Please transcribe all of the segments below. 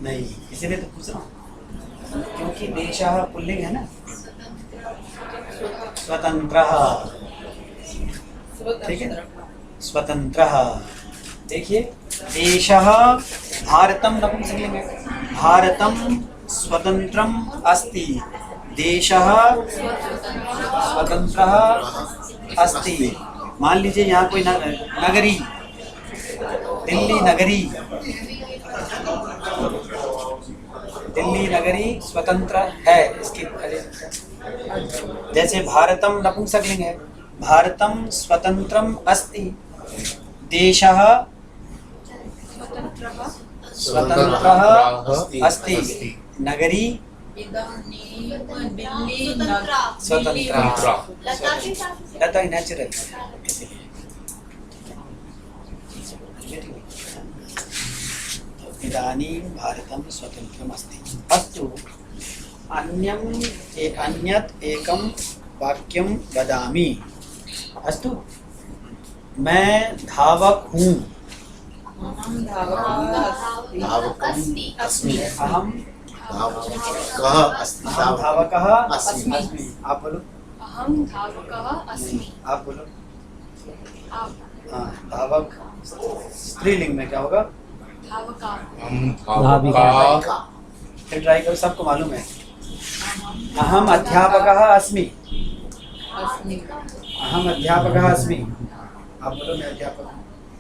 नहीं, इसीलिए तो पूछ रहा हूँ, क्योंकि देशः पुल्लिंग है ना। स्वतंत्रः, ठीक है, स्वतंत्रः। देखिए, देशः भारतम नपुंसकलिंग है, भारतम स्वतंत्रम अस्ति, देशः स्वतंत्रः अस्ति। मान लीजिए यहाँ कोई नगरी, दिल्ली नगरी, दिल्ली नगरी स्वतंत्र है, इसकी जैसे भारतम नपुंसकलिंग है, भारतम स्वतंत्रम अस्ति, देशः स्वतंत्रः अस्ति, नगरी स्वतंत्र। लता नेचुरल, इदानीं भारतं स्वतंत्रम् अस्ति। अस्तु, अन्यत् एकं वाक्यं वदामि। अस्तु, मैं धावक हूँ। अहं धावकः अस्मि। आप बोलो। अहं धावकः अस्मि। आप बोलो। हाँ, धावक स्त्रीलिंग में क्या होगा? धावका। फिर ट्राई करो, सबको मालूम है। अहम अध्यापकः अस्मि। अहम अध्यापकः अस्मि। आप बोलो, मैं अध्यापक हूँ।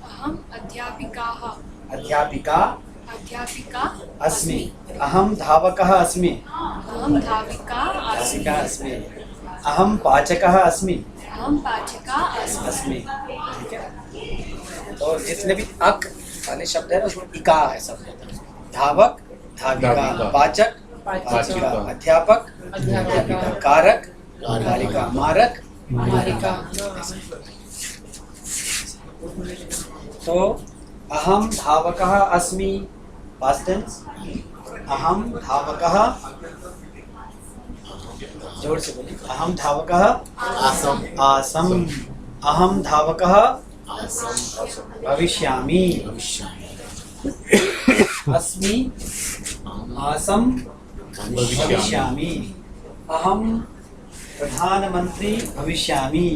अहं अध्यापिकाः। अध्यापिका अध्यापिका अस्मि। अहम धावकः अस्मि। अहं धाविका धाविका अस्मि। अहम पाचकः अस्मि। अहं पाचिका अस्मि। ठीक है, और इसमें भी अक वाले शब्द है ना, उसमें इका है शब्द। धावक धाविका, पाचक पाचिका, अध्यापक अध्यापिका, कारक कारिका, मारक मारिका। तो अहम धावकः अस्मि, पास्ट टेंस। अहम धावकः, जोर से बोलिए, अहम धावकः आसम। अहम धावकः भविष्यामि। अस्मि, आसम, भविष्यामि। अहम प्रधानमंत्री भविष्यामि।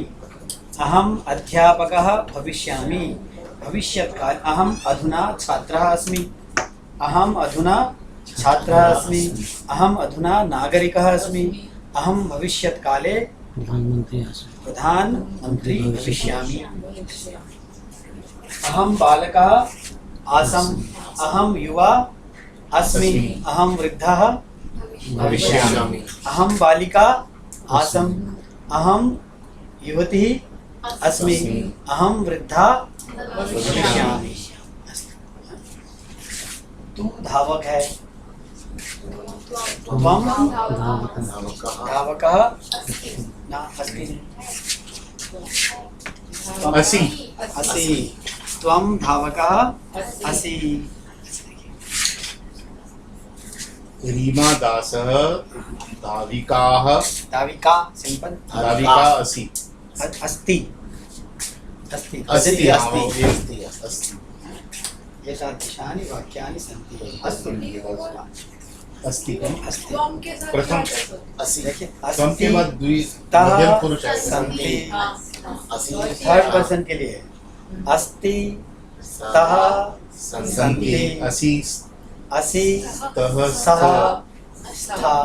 अहम अध्यापकः भविष्यामि। भविष्यत्काल, अहम अधुना छात्रः अस्मि। अहम अधुना छात्रः अस्मि। अहम अधुना नागरिकः अस्मि। अहम भविष्यत्काले प्रधानमंत्री भविष्यामि। अहम बालकः आसम। अहम युवा अस्मि। अहम वृद्धः भविष्यामि। अहम बालिका आसम। अहम युवती अस्मि। अहम वृद्धा भविष्यामि। तू धावक है। त्वं धावकः ना अस्ति। असि। असि। त्वं धावकः असि। रीमा दासः धाविकाः। धाविका सिंपल। धाविका असि। अस्ति। अस्ति। अस्ति। अस्ति। अस्ति। एतादृशानि वाक्यानि सन्ति। अस्तु, अस्ति। अस्ति। प्रथम अस्ति। देखिए, त्वं के बाद तः मध्यम पुरुष है। सन्ति। थर्ड पर्सन के लिए अस्ति, तः सन्ति, असि, असि, तः, सः, स्था,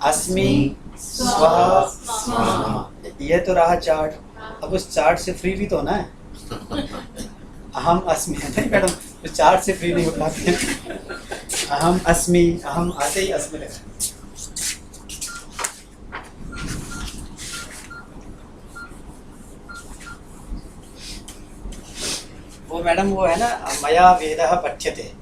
अस्मि, स्वः, स्मः। ये तो रहा चार्ट। अब उस चार्ट से फ्री भी तो होना है। अहम अस्मि, नहीं मैडम, तो चार्ट से फ्री नहीं हो पाते। अहम अस्मि, अहम आते ही अस्मि लगा। वो मैडम वो है ना, मया वेदः पठ्यते,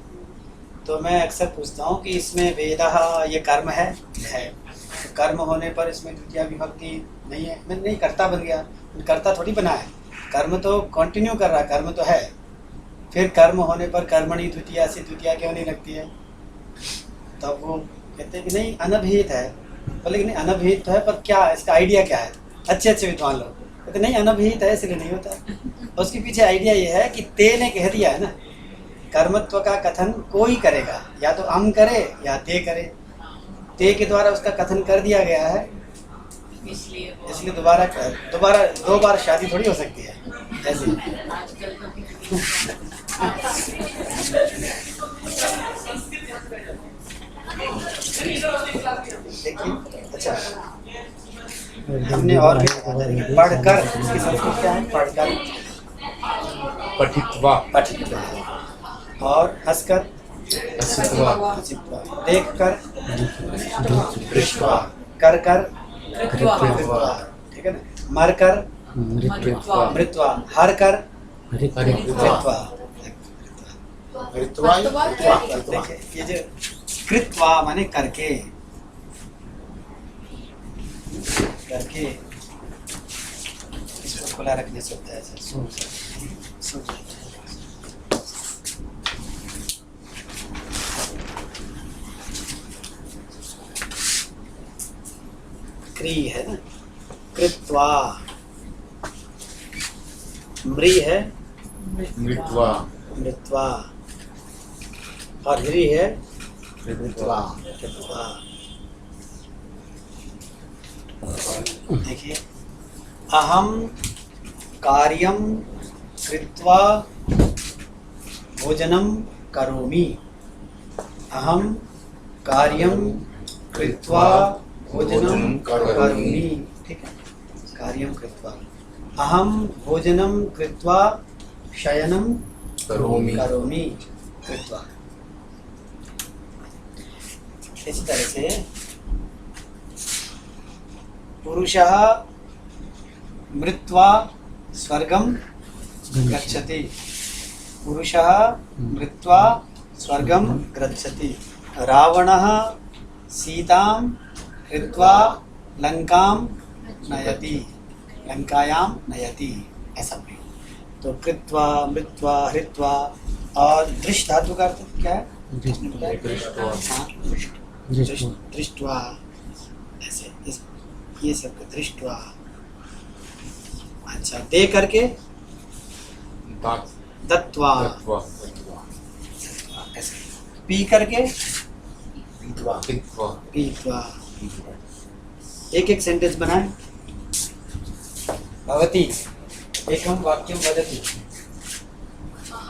तो मैं अक्सर पूछता हूँ कि इसमें वेदः ये कर्म है। तो कर्म होने पर इसमें द्वितीया विभक्ति नहीं है। मैं नहीं, कर्ता बन गया, कर्ता थोड़ी बना है। कर्म तो कंटिन्यू कर रहा है, कर्म तो है। फिर कर्म होने पर कर्मणि द्वितीया से द्वितीया क्यों नहीं लगती है? तब वो कहते हैं कि नहीं अनभिहित है। बोले कि नहीं अनभिहित तो है, पर क्या इसका आइडिया क्या है? अच्छे अच्छे विद्वान लोग कहते नहीं अनभिहित है, इसलिए नहीं होता। उसके पीछे आइडिया ये है कि ते ने कह दिया है ना, कर्मत्व का कथन कोई करेगा, या तो हम करे या ते करे। ते के द्वारा उसका कथन कर दिया गया है, इसलिए दोबारा दो बार शादी थोड़ी हो सकती है ऐसे। देखिए, अच्छा हमने और भी पढ़कर, इसकी संस्कृत क्या है? पढ़कर, पठित्वा पठित्वा, और हंसकर, हसित्वा हसित्वा, देखकर, दृष्ट्वा, कर कर, कृत्वा ठीक है ना, मर कर, मृत्वा मृत्वा, हर कर, हरित्वा कृत्वा। देखिए ये जो कृत्वा माने करके, करके, इसको खुला रखने से होता है ऐसा, सुन क्री है ना, कृत्वा, मृ है, मृत्वा मृत्वा, और ह्री है, मृत्वा। कृत्वा। देखिए, अहम कार्यम कृत्वा भोजनम करोमि। अहम कार्यम कृत्वा भोजनम करोमि, ठीक है, कार्यम कृत्वा। अहम भोजनम कृत्वा शयनम करोमि करोमि, कृत्वा। इसी तरह से पुरुषः मृत्वा स्वर्गं गच्छति। पुरुषः मृत्वा स्वर्गं गच्छति। रावणः सीतां हृत्वा लंकां नयति, लंकायां नयति, ऐसा भी। तो कृत्वा, मृत्वा, हृत्वा, और दृष्ट धातु का अर्थ क्या है? दृष्ट्वा। हाँ, दृष्ट्वा, ऐसे ये सब दृष्ट्वा। अच्छा, दे करके दत्वा, ऐसे पी करके पीत्वा। एक एक सेंटेंस बनाए। भवती एकम वाक्यम वदति।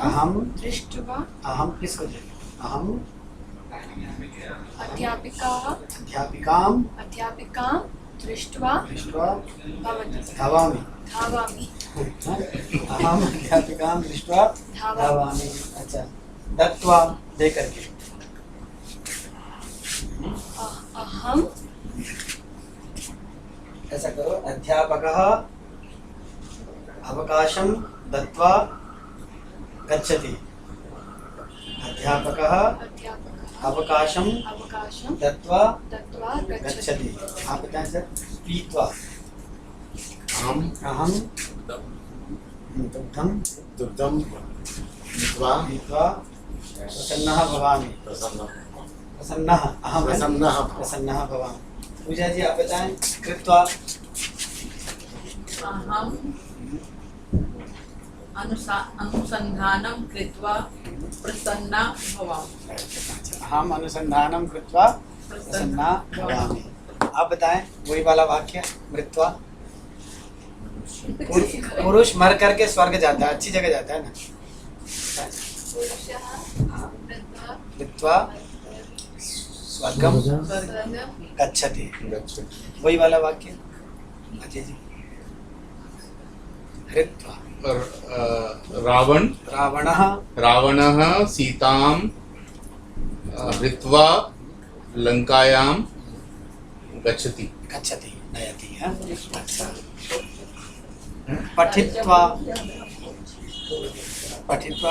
अहम दृष्ट्वा अहम किसको दे? अहम अध्यापिकां दृष्ट्वा दृष्ट्वा भवति धावामि। धावामि। अहम अध्यापिकां दृष्ट्वा धावामि। अच्छा, दत्वा, दे करके। अहम ऐसा करो, अध्यापकः अवकाशं दत्वा गच्छति। अध्यापकः अवकाशं दत्वा गच्छति। आप बताएं सर। पीत्वा, अहम दुग्धं पीत्वा प्रसन्नः भवामि। प्रसन्नः, अहम प्रसन्नः भवामि। पूजा जी आप बताएं। कृत्वा, अहम अनुसंधानं कृत्वा प्रसन्ना भवामि। अहम अनुसंधानं कृत्वा प्रसन्ना भवामि। आप बताएं वही वाला वाक्य। मृत्वा, पुरुष मर करके स्वर्ग जाता है, अच्छी जगह जाता है ना। कृत्वा स्वर्गम गच्छति, वही वाला वाक्य। अजय जी। हृत्वा, रावणः सीतां हृत्वा लंकायां गच्छति। नयति। अच्छा, पठित्वा,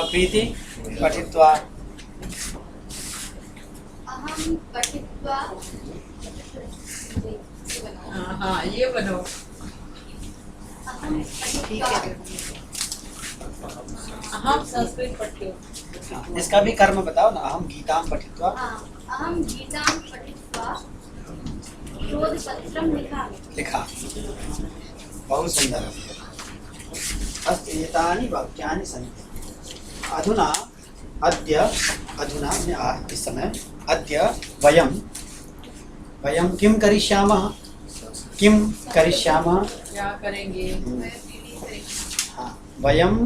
प्रीति, पठित्वा अहम पठित्वा, हाँ ये बनो। अहम पठित्वा, अहम संस्कृत पढ़ती हूँ। इसका भी कर्म बताओ ना। अहम गीतां पठित्वा, अहम गीतां पठित्वा शोधपत्रं लिखामि। लिखा। बहुत सुंदर। अस्तु, एतानि वाक्यानि सन्ति। अधुना अद्य अधुना इस समय अद्य वयं किं करिष्यामः क्या करेंगे? हाँ, वयम्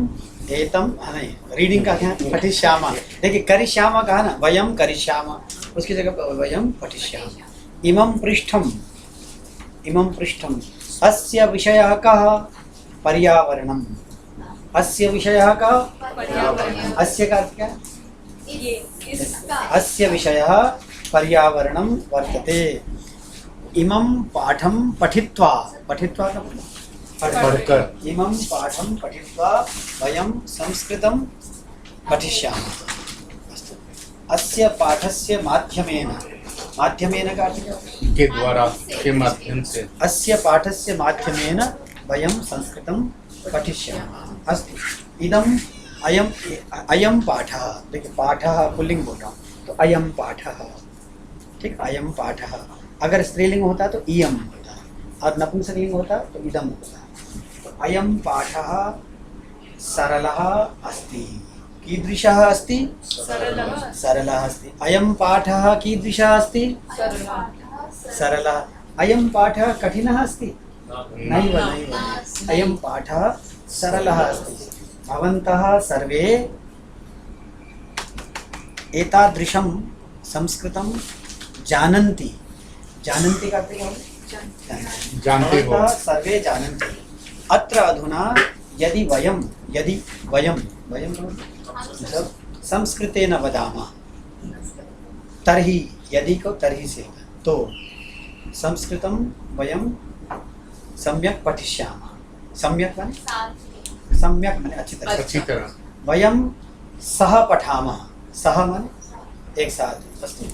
एतम नहीं रीडिंग का क्या पठिष्यामः। देखिए करिष्यामः कहा ना, वयं करिष्यामः, उसकी जगह पर वयं पठिष्यामः। इमं पृष्ठम् अस्य विषयः कः? पर्यावरणम्। अस्य विषयः कः? पर्यावरणम्। अस्य का अर्थ क्या? ये इसका अस्य विषयः पर्यावरणं वर्तते। इमं पाठं पठित्वा का मतलब? पढ़कर इमं पाठं पठित्वा वयं संस्कृतं पठिष्यामः। अस्तु। अस्य पाठस्य माध्यमेन का अर्थ क्या? के द्वारा, के माध्यम से। अस्य पाठस्य माध्यमेन वयं संस्कृतं पठिष्यामः। अस्तु। अयं पाठः, देखिए पाठः पुल्लिंग बोल रहा हूँ तो अयं पाठः, ठीक, अयं पाठः। अगर स्त्रीलिंग होता तो इयं होता और नपुंसकलिंग होता तो इदं होता। तो अयं पाठः सरलः अस्ति। कीदृशः अस्ति? सरलः अस्ति। अयं पाठः कीदृशः अस्ति? सरलः। अयं पाठः कठिनः अस्ति? नैव। अयं पाठः सरलः अस्ति। भवन्तः सर्वे एतादृशं संस्कृतं जानन्ति का अर्थ क्या है? जानते हो। भवन्तः सर्वे जानन्ति। अत्र अधुना यदि वयं जब संस्कृतेन वदामः तर्हि, यदि को तर्हि से, तो संस्कृतं वयं सम्यक् पठिष्यामः। सम्यक् माने अच्छी तरह। वयं सह पठामः। सह माने एक साथ। अस्तु।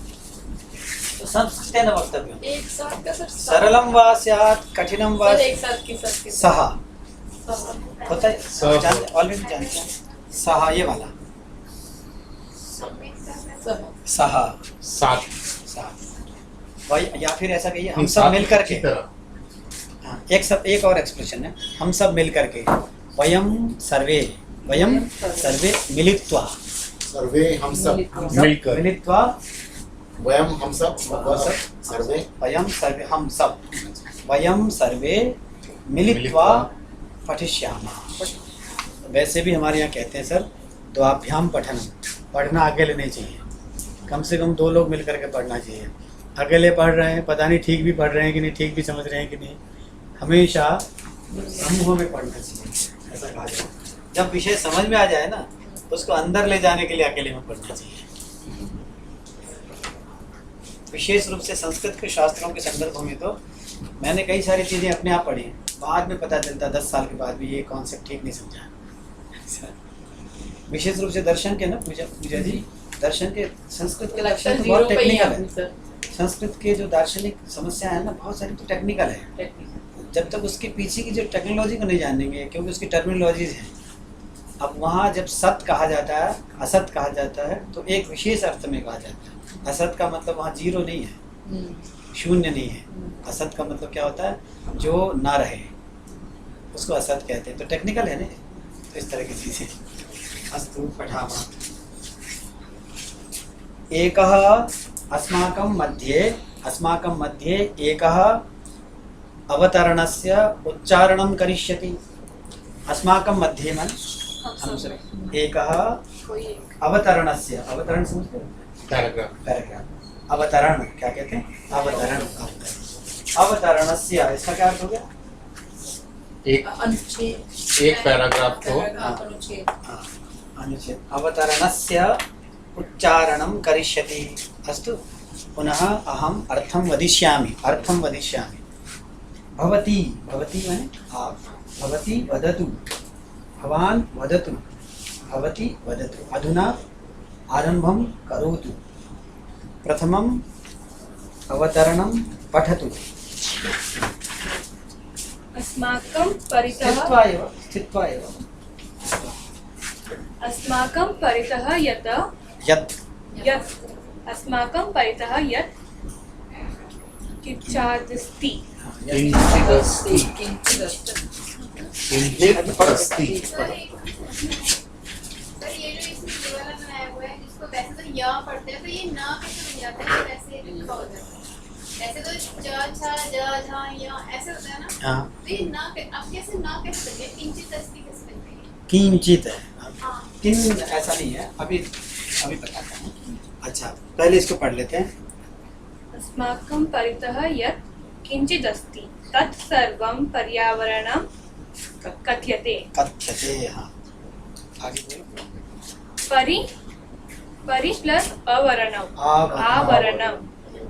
तो संस्कृतेन वक्तव्यम्। एक साथ का सर सरलं वा स्यात् कठिनं वा एक साथ के साथ सह होता है, सह। ऑलरेडी जानते हैं। सह ये वाला सह साथ या फिर ऐसा कहिए हम सब मिल करके। हाँ, एक और एक्सप्रेशन है, हम सब मिल करके। वयं सर्वे मिलित्वा सर्वे हम सब मिलकर। मिलित्वा वयम हम सब सर्वे वयं सर्वे मिलित्वा पठिष्यामः। वैसे भी हमारे यहाँ कहते हैं सर, द्वाभ्याम पठनम, पढ़ना अकेले नहीं चाहिए, कम से कम 2 लोग मिलकर के पढ़ना चाहिए। अकेले पढ़ रहे हैं, पता नहीं ठीक भी पढ़ रहे हैं कि नहीं, ठीक भी समझ रहे हैं कि नहीं। हमेशा समूह में पढ़ना चाहिए, ऐसा कहा जाए। जब विषय समझ में आ जाए ना, उसको अंदर ले जाने के लिए अकेले में पढ़ना चाहिए। विशेष रूप से संस्कृत के शास्त्रों के संदर्भ में तो मैंने कई सारी चीज़ें अपने आप पढ़ी, बाद में पता चलता 10 साल के बाद भी ये कॉन्सेप्ट ठीक नहीं समझा। विशेष रूप से दर्शन के ना पूजा जी, दर्शन के संस्कृत के दर्शन तो बहुत टेक्निकल है। संस्कृत के जो दार्शनिक समस्या है ना, बहुत सारी तो टेक्निकल है। जब तक उसके पीछे की जो टेक्नोलॉजी को नहीं जानेंगे, क्योंकि उसकी टर्मिनोलॉजीज हैं। अब वहाँ जब सत कहा जाता है, असत कहा जाता है, तो एक विशेष अर्थ में कहा जाता है। असत का मतलब वहाँ 0 नहीं है, शून्य नहीं है। असत का मतलब क्या होता है? जो ना रहे, उसको असत कहते हैं। तो टेक्निकल है ना, तो इस तरह की चीज़ें। अस्तु पठामः। एकः अस्माकं मध्ये एकः अवतरणस्य उच्चारणं करिष्यति। अस्माकं मध्ये मन हम सब एकः अवतरणस्य, अवतरण समझते हो? पैराग्राफ। अवतरण क्या कहते हैं? अवतरणस्य, इसका क्या अर्थ हो गया? एक पैराग्राफ को अनुच्छेद। अवतरणस्य उच्चारणं करिष्यति। अस्तु। पुनः अहम् अर्थं वदिष्यामि। भवती माने आप, भवती वदतु, भवान् वदतु, भवती वदतु। अधुना आरम्भं करोतु। प्रथमम् अवतरणं पठतु। अस्माकं परितः स्थित्वा एव अस्माकं परितः यत् अस्माकं परितः यत् किञ्चिदस्ति किंचित अस्ति। सर ये जो इसमें ये वाला बनाया हुआ है, या पढ़ते हैं तो ये ना कैसे बन जाता है, कैसे लिखा होता है? ऐसे तो ज छ ज झ या ऐसे होता है ना, हाँ तो ये ना अब कैसे ना कैसे बन गया, किंचित अस्ति कैसे बन गई? किंचित है, हाँ किन ऐसा नहीं है, अभी अभी बताता हूँ। अच्छा पहले इसको पढ़ लेते हैं। अस्माकं परितः यत् किञ्चिदस्ति तत् सर्वं पर्यावरणं कथ्यते। कथ्यते, हाँ आगे बोलो। परि परि प्लस अवरणम् आवरणम्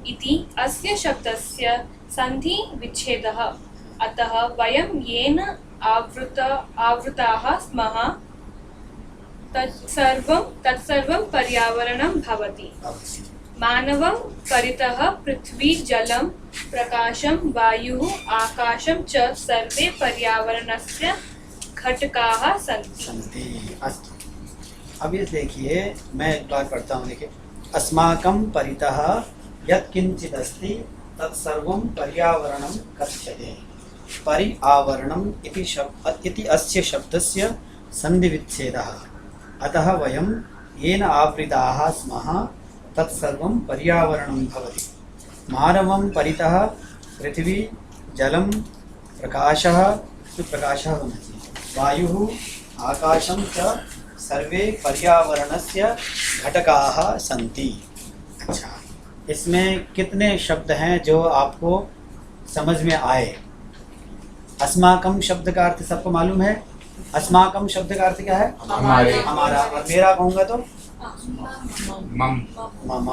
इति अस्य शब्दस्य सन्धि विच्छेदः। अतः वयं येन आवृताः स्मः तत्सर्वं पर्यावरणं भवति। मानवं परितः पृथ्वी जलं प्रकाशं वायुः आकाशं च सर्वे पर्यावरणस्य घटकाः सन्ति। सन्ति। अस्तु, अब ये देखिए मैं एक बार पढ़ता हूँ। देखिए, अस्माकं परितः यत् किंचित् अस्ति तत्सर्वं पर्यावरणं कथ्यते। पर्यावरणम् इति अस्य शब्दस्य सन्धिविच्छेदः। अतः वयं येन आवृताः स्मः तत्सर्वं पर्यावरणं भवति। मानवं परितः पृथ्वी जलं प्रकाशः प्रकाशः होना चाहिए, वायुः आकाशं च सर्वे पर्यावरणस्य घटकाः सन्ति। अच्छा, इसमें कितने शब्द हैं जो आपको समझ में आए? अस्माकं शब्द का अर्थ सबको मालूम है? अस्माकं शब्द का अर्थ क्या है? हमारे। हमारा। और मेरा कहूँगा तो मम मम,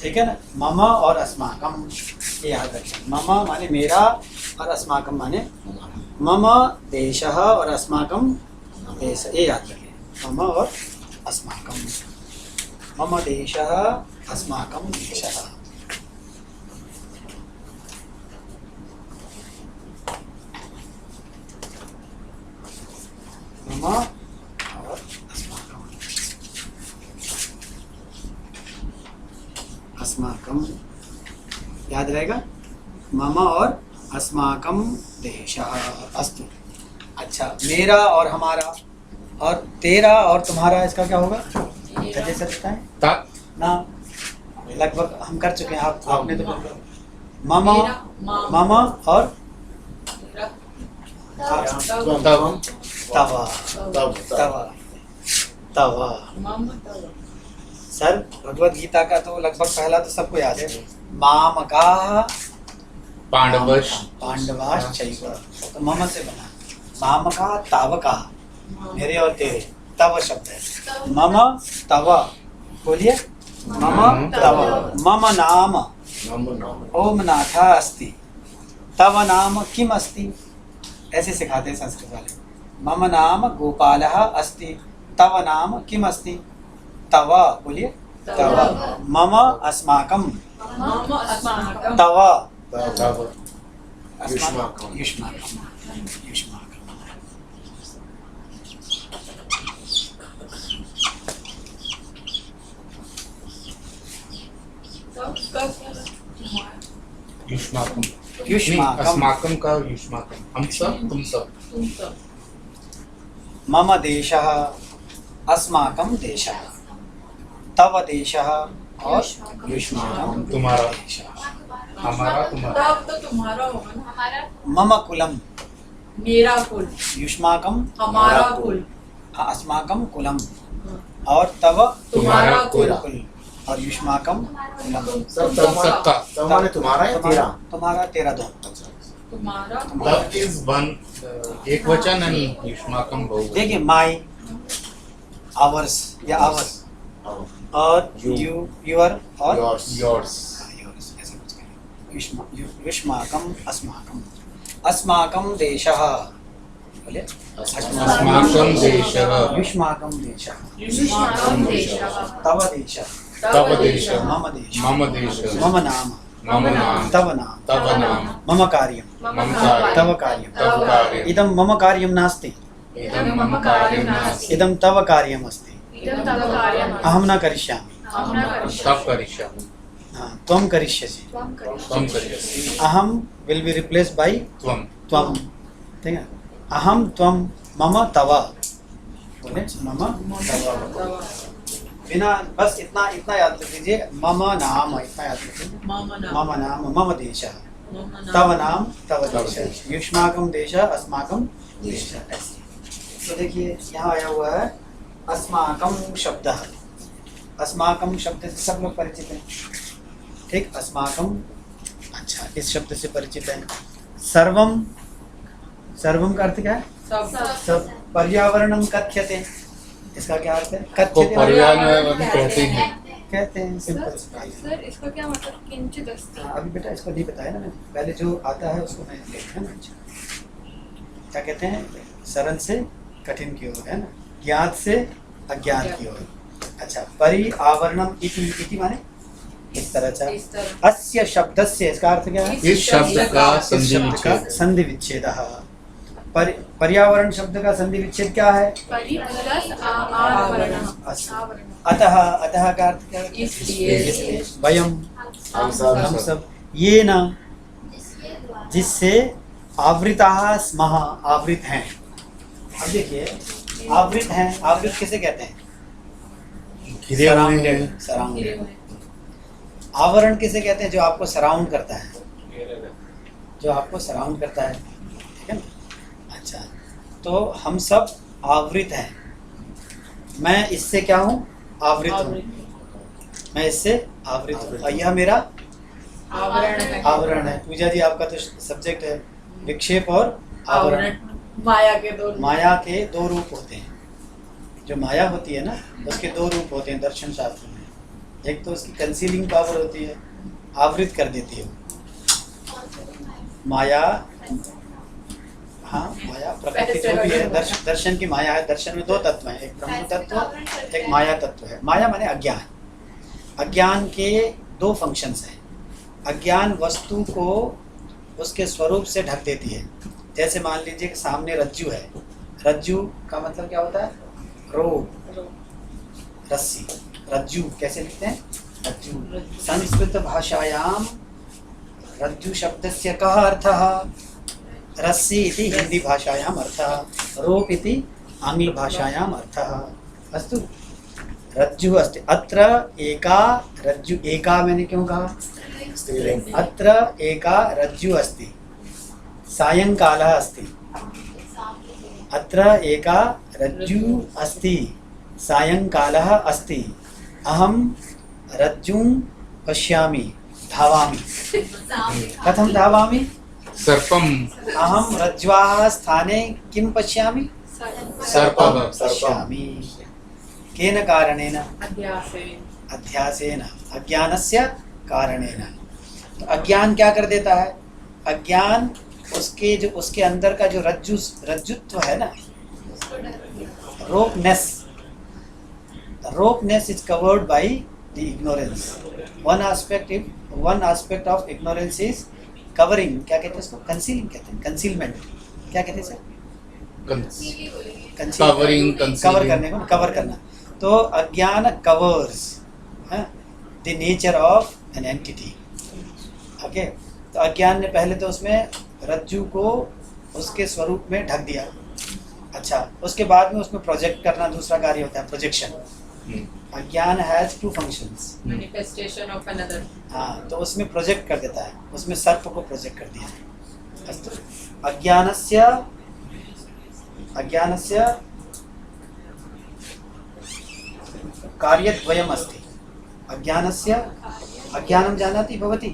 ठीक है ना? मम और अस्माकं, ये याद रखें। मम माने मेरा और अस्माकं माने मम देशः और अस्माकं देश, ये याद रखें। मम और अस्माकं, मम देशः अस्माकं देशः। मम और अस्माकं, अस्माकं याद रहेगा। मम और अस्माकं देशः। अस्तु। अच्छा, मेरा और हमारा और तेरा और तुम्हारा, इसका क्या होगा? जैसे लगता है तत् ना, लगभग हम कर चुके हैं। आपने तो बोला मम मम और तव तवा तवा तवा। सर, भगवत गीता का तो लगभग पहला तो सबको याद है। मामकाः पांडवश पांडवाश्चैव, तो मम से बना। मामका तावका, मेरे और तेरे, तव शब्द है। मम तव, बोलिए। मम तव। मम नाम ओम नाथा अस्ति, तव नाम किम अस्ति? ऐसे सिखाते हैं संस्कृत वाले। मम नाम गोपालः अस्ति, तव नाम किम अस्ति? तव, बोलिए। तव। मम अस्माकं, तव युष्माकं। युष्माकं, युष्माकं। युष्माकं। युष्माकं। अस्माकं का युष्माकं, हम सब तुम सब। मम देशः अस्माकं देशः, तव देशः और युष्माकं तुम्हारा। देशः। हमारा तुम्हारा। तब तो तुम्हारा होगा ना। हमारा मम कुलम, मेरा कुल, युष्माकं हमारा कुल, अस्माकं कुलम, और तव तुम्हारा कुल, कुल, और युष्माकं कुलम। सब सबका। तब माने तुम्हारा या तेरा? तुम्हारा तेरा दो। तुम्हारा तत् इज वन एक वचन and युष्माकं बहुवचन। देखिए, माई, आवर्स या आवर्स, और यू, यूर और Yours. योर्स। yours, ऐसा कुछ करें। युष्माकं अस्माकं, अस्माकं देशः, बोलिए। अस्माकं देशः। युष्माकं देशः, युष्माकं देशः, तव देशः, तव देशः। मम देशः, मम देशः। मम नाम, मम नाम। तव नाम, तव नाम। मम कार्यं, मम कार्यं। तव कार्यं, तव कार्यम्। इदं मम कार्यं नास्ति, इदं मम कार्यं नास्ति। इदं तव कार्यम् अस्ति, इदं तव कार्यम् अहं न करिष्यामि, अहं न करिष्यामि। तब करिष्यामि। हाँ, त्वं करिष्यसि, त्वं करिष्यसि। त्वं करिष्यसि। अहम विल बी रिप्लेस बाय त्वं। त्वं, ठीक है। अहम त्वं मम तव, बोले। मम तव, बिना बस इतना इतना याद रख लीजिए, मम नाम, इतना याद रखिए। मम नाम मम नाम मम देशः, मम तव नाम नाम तव देशः, युष्माकं देशः अस्माकं देशः। ऐसे तो देखिए यहाँ आया हुआ है अस्माकं शब्दः। अस्माकं शब्द से सब लोग परिचित हैं, ठीक। अस्माकं, अच्छा, इस शब्द से परिचित है। सर्वम, सर्वम का अर्थ क्या है? सब सब। पर्यावरणम कथ्यते, इसका क्या अर्थ है? को कथ्यते पर्यावरण कहते हैं। कहते हैं, सिंपल सी बात है। सर इसका क्या मतलब किंचित अस्ति? हाँ, अभी बेटा इसको नहीं बताया ना मैंने, पहले जो आता है उसको मैं देखा ना। क्या कहते हैं? सरल से कठिन की ओर, है ना, ज्ञात से अज्ञात की ओर। अच्छा, पर्यावरणम इति माने इस तरह से। इस तरह अस्य शब्दस्य, इसका अर्थ क्या है? इस शब्द का इस संधि शब्द का विच्छेद। संधि विच्छेदः। पर्यावरण शब्द का संधि विच्छेद क्या है? परि प्लस आवरणम्। अस्तु। अतः, अतः का अर्थ क्या है? इसलिए। इसलिए। वयम, हम सब हम सब, ये न, जिससे आवृताः स्मः, आवृत हैं। अब देखिए आवृत हैं, आवृत किसे कहते हैं? घिरे हुए हैं। सराउंडेड। आवरण किसे कहते हैं? जो आपको सराउंड करता है, जो आपको सराउंड करता है, ठीक है ना। अच्छा, तो हम सब आवृत हैं। मैं इससे क्या हूँ? आवृत हूँ। मैं इससे आवृत हूँ, और यह मेरा आवरण है। आवरण है। पूजा जी, आपका तो सब्जेक्ट है विक्षेप और आवरण। माया के दो माया के दो रूप होते हैं। जो माया होती है ना, उसके दो रूप होते हैं दर्शन शास्त्र में। एक तो उसकी कंसीलिंग पावर होती है, आवृत कर देती है माया। हाँ, माया प्रकृति जो भी है, दर्शन की माया है। दर्शन में दो तत्व हैं, एक ब्रह्म तत्व, एक माया तत्व है। माया माने अज्ञान। अज्ञान के दो फंक्शंस हैं। अज्ञान वस्तु को उसके स्वरूप से ढक देती है। जैसे मान लीजिए कि सामने रज्जु है। रज्जु का मतलब क्या होता है? रोप, रस्सी। रज्जु कैसे लिखते हैं? रज्जु। संस्कृत भाषायाम रज्जु शब्दस्य कः अर्थः? रस्सी इति हिंदी भाषायाम अर्थः, रोप इति आंग्ल भाषायाम अर्थः। अस्तु, रज्जु अस्ति। अत्र एका रज्जु, एका मैंने क्यों कहा? अत्र एका रज्जु अस्ति, सायंकालः अस्ति। अत्र एका रज्जु अस्ति, सायंकालः अस्ति। अहं रज्जुं पश्यामि, धावामि। कथं धावामि? सर्पम, अहं रज्ज्वाः स्थाने किं पश्यामि? सर्पः। पश्यामि। केन कारणेन? अध्यासेन। अध्यासेन, अज्ञानस्य कारणेन। तो अज्ञान क्या कर देता है? अज्ञान उसके अंदर का जो रज्जुत्व है ना, रोपनेस, ropeness is covered by the ignorance. One aspect of ignorance is covering. क्या कहते हैं इसको? Concealing कहते हैं। Concealment क्या कहते हैं सर? Covering, कवर करने को, कवर करना। तो अज्ञान covers the nature of an entity. Okay, तो अज्ञान ने पहले तो उसमें रज्जु को उसके स्वरूप में ढक दिया। अच्छा, उसके बाद में उसमें प्रोजेक्ट करना दूसरा कार्य होता है, प्रोजेक्शन। अज्ञान has two functions. Manifestation of another. हाँ, तो उसमें प्रोजेक्ट कर देता है, उसमें सर्प को प्रोजेक्ट कर दिया। अस्तु, अज्ञानस्य कार्यद्वयम् अस्ति। अज्ञानं जानाति भवती?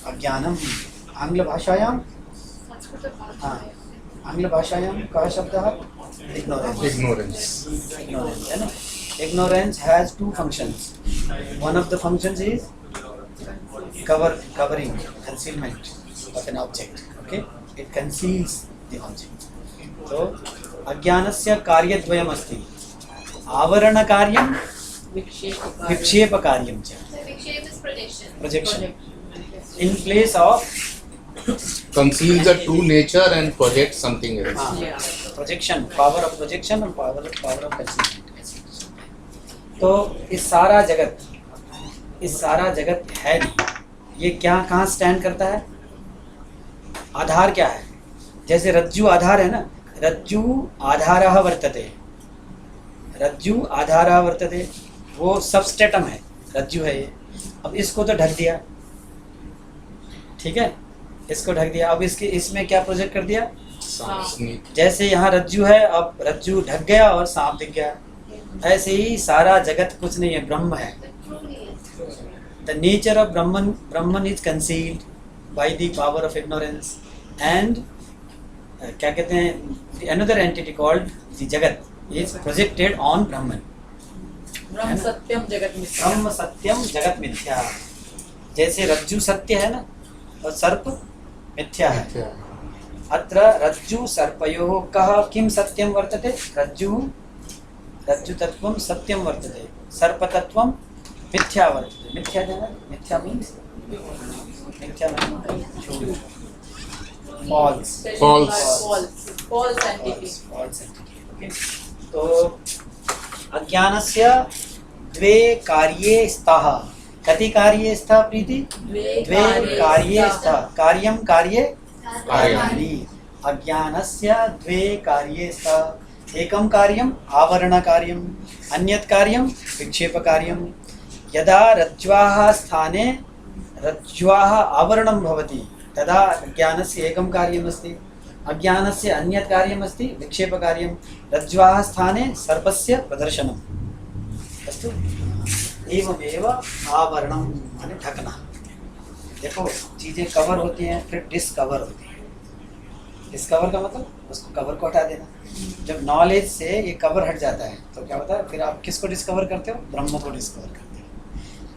अज्ञानम आंग्लभाषायां, हाँ, आंग्लभाषायां कः शब्दः? Ignorance. Ignorance है ना। Ignorance has two functions. One of the functions is covering, concealment of an object. Okay, it conceals the object. So अज्ञानस्य कार्यद्वयम् अस्ति, आवरणकार्यं, विक्षेपकार्यं च। Projection. In place of Conceals a true nature and projects something else. projection, power of projection and power of concealment. तो इस सारा जगत है नहीं, ये क्या कहाँ स्टैंड करता है? आधार क्या है? जैसे रज्जु आधार है ना, रज्जु आधारः वर्तते, रज्जु आधारा वर्तते, वो सबस्टेटम है, रज्जु है ये। अब इसको तो ढक दिया, ठीक है, इसको ढक दिया। अब इसके इसमें क्या प्रोजेक्ट कर दिया? Snake. जैसे यहाँ रज्जु है, अब रज्जु ढक गया और सांप दिख गया। ऐसे ही सारा जगत कुछ नहीं है, ब्रह्म है। The nature of Brahman is concealed by the power of ignorance and क्या कहते हैं, another entity called the Jagat is projected on Brahman. ब्रह्म सत्यम जगत मिथ्या। ब्रह्म सत्यम जगत मिथ्या। जैसे रज्जु सत्य है ना, और सर्प मिथ्या है। अत्र रज्जु सर्पयोः कः किं सत्यम वर्तते? रज्जु तत्वं सत्यम वर्तते, सर्प तत्वं मिथ्या वर्तते। मिथ्या जाना, मिथ्या मीन्स मिथ्या means false, false entity. Okay, तो अज्ञानस्य द्वे कार्ये स्तः। कति कार्ये स्तः प्रीति? द्वे कार्ये स्तः। कार्यं कार्ये कार्याणि। अज्ञानस्य द्वे कार्ये स्तः। एकं कार्यम् आवरणकार्यम्, अन्यत् कार्यं विक्षेपकार्यम्। यदा रज्ज्वाः स्थाने रज्ज्वाः आवरणं भवति तदा ज्ञानस्य एकं कार्यमस्ति, अज्ञानस्य अन्यत् कार्यमस्ति विक्षेपकार्यं। रज्ज्वाः स्थाने सर्पस्य प्रदर्शनम्। अस्तु, एवमेव आवरणं माने ढकना। देखो चीज़ें कवर होती हैं, फिर डिस्कवर होती हैं। डिस्कवर का मतलब उसको कवर को हटा देना। जब नॉलेज से ये कवर हट जाता है तो क्या होता है, फिर आप किसको डिस्कवर करते हो? ब्रह्म को डिस्कवर करते हो।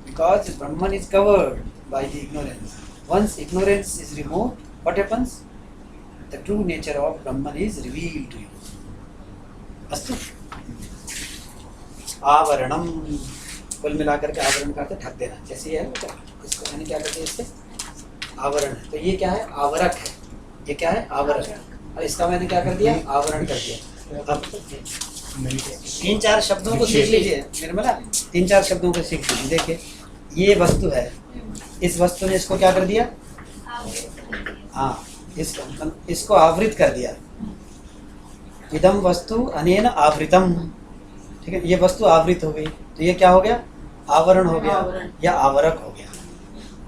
Because Brahman is covered by the ignorance. Once ignorance is removed, what happens? The true nature of Brahman is revealed to you. अस्तु, आवरणम कुल मिलाकर के आवरण का ढक देना। जैसे ये है इसको मैंने क्या कहते हैं, इससे आवरण है। तो ये क्या है? आवरक है। ये क्या है? आवरक। और इसका मैंने क्या कर दिया? आवरण कर दिया। अब 3-4 शब्दों को सीख लीजिए निर्मला, 3-4 शब्दों को सीख लीजिए। देखिए ये वस्तु है, इस वस्तु ने इसको क्या कर दिया? हाँ, इसको आवृत कर दिया। इदम वस्तु अनेन आवृतम। ठीक है, ये वस्तु आवृत हो गई तो ये क्या हो गया? आवरण हो गया या आवरक हो गया।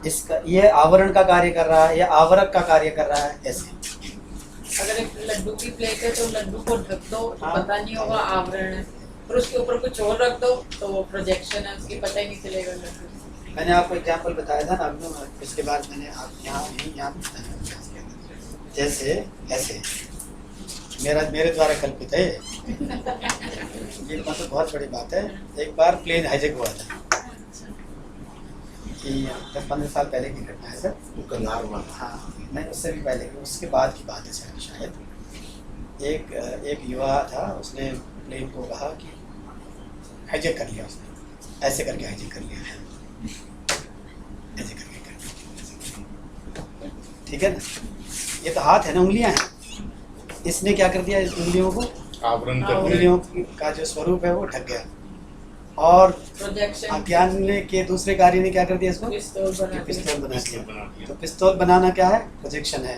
इसका ये आवरण का कार्य कर रहा है या आवरक का कार्य कर रहा है। ऐसे अगर एक लड्डू की प्लेट है तो लड्डू को ढक दो तो हाँ। पता नहीं होगा आवरण है, और उसके ऊपर कुछ और रख दो तो वो प्रोजेक्शन है, उसकी पता ही नहीं चलेगा लड्डू। मैंने आपको एग्जांपल बताया था ना अभी, इसके बाद मैंने आप यहाँ जैसे ऐसे मेरे द्वारा कल्पित है ये मतलब बहुत बड़ी बात है। एक बार प्लेन हाईजैक हुआ था कि 10-15 साल पहले की घटना है सर। कनार वाला। हाँ, नहीं उससे भी पहले की, उसके बाद की बात है सर शायद। एक युवा था, उसने प्लेन को कहा कि हाईजैक कर लिया उसने, ऐसे करके हाईजैक कर लिया, ऐसे करके कर लिया। ठीक है ना, ये तो हाथ है ना, उंगलियां हैं। इसने क्या कर दिया? इस उंगलियों को आवरण कर दिया। उंगलियों का जो स्वरूप है वो ढक गया। और प्रोजेक्शन अज्ञान ने के दूसरे कार्य ने क्या कर दिया? इसको पिस्तौल बना दिया। पिस्तौल बना पिस्तौल दिया। बना दिया। तो पिस्तौल बनाना क्या है? प्रोजेक्शन है।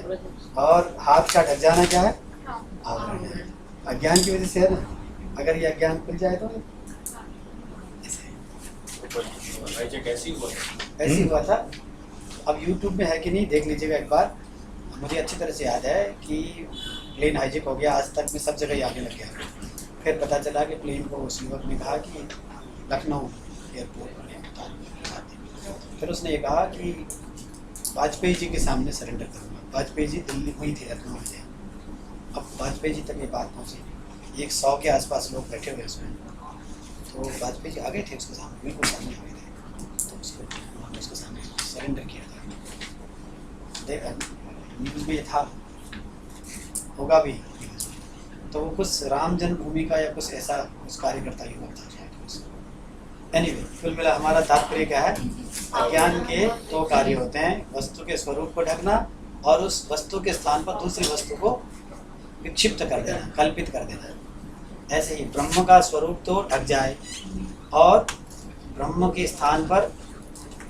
और हाथ का ढक जाना क्या है? आवरण है। अज्ञान की वजह से है ना। अगर ये अज्ञान खुल जाए तो ऐसे हुआ था। अब YouTube में है कि नहीं देख लीजिएगा एक बार। मुझे अच्छी तरह से याद है कि प्लेन हाईजैक हो गया, आज तक में सब जगह आने लग गया। फिर पता चला कि प्लेन को उस युवक ने कहा कि लखनऊ एयरपोर्ट में उतार दिया। फिर उसने ये कहा कि वाजपेयी जी के सामने सरेंडर करूँगा। वाजपेयी जी दिल्ली हुई थी, लखनऊ में थे। अब वाजपेयी जी तक ये बात पहुँची, 100 के आसपास लोग बैठे हुए उसमें। तो वाजपेयी जी आ गए थे उसके सामने, बिल्कुल सामने आ गए थे। तो उसके सामने सरेंडर किया था। देखा न्यूज़ में ये था, होगा भी। तो वो कुछ राम जन्मभूमि का या कुछ ऐसा कुछ कार्यकर्ता युवक था शायद। एनीवे, कुल मिला हमारा तात्पर्य क्या है? अज्ञान के 2 कार्य होते हैं, वस्तु के स्वरूप को ढकना और उस वस्तु के स्थान पर दूसरी वस्तु को विक्षिप्त कर देना, कल्पित कर देना। ऐसे ही ब्रह्म का स्वरूप तो ढक जाए और ब्रह्म के स्थान पर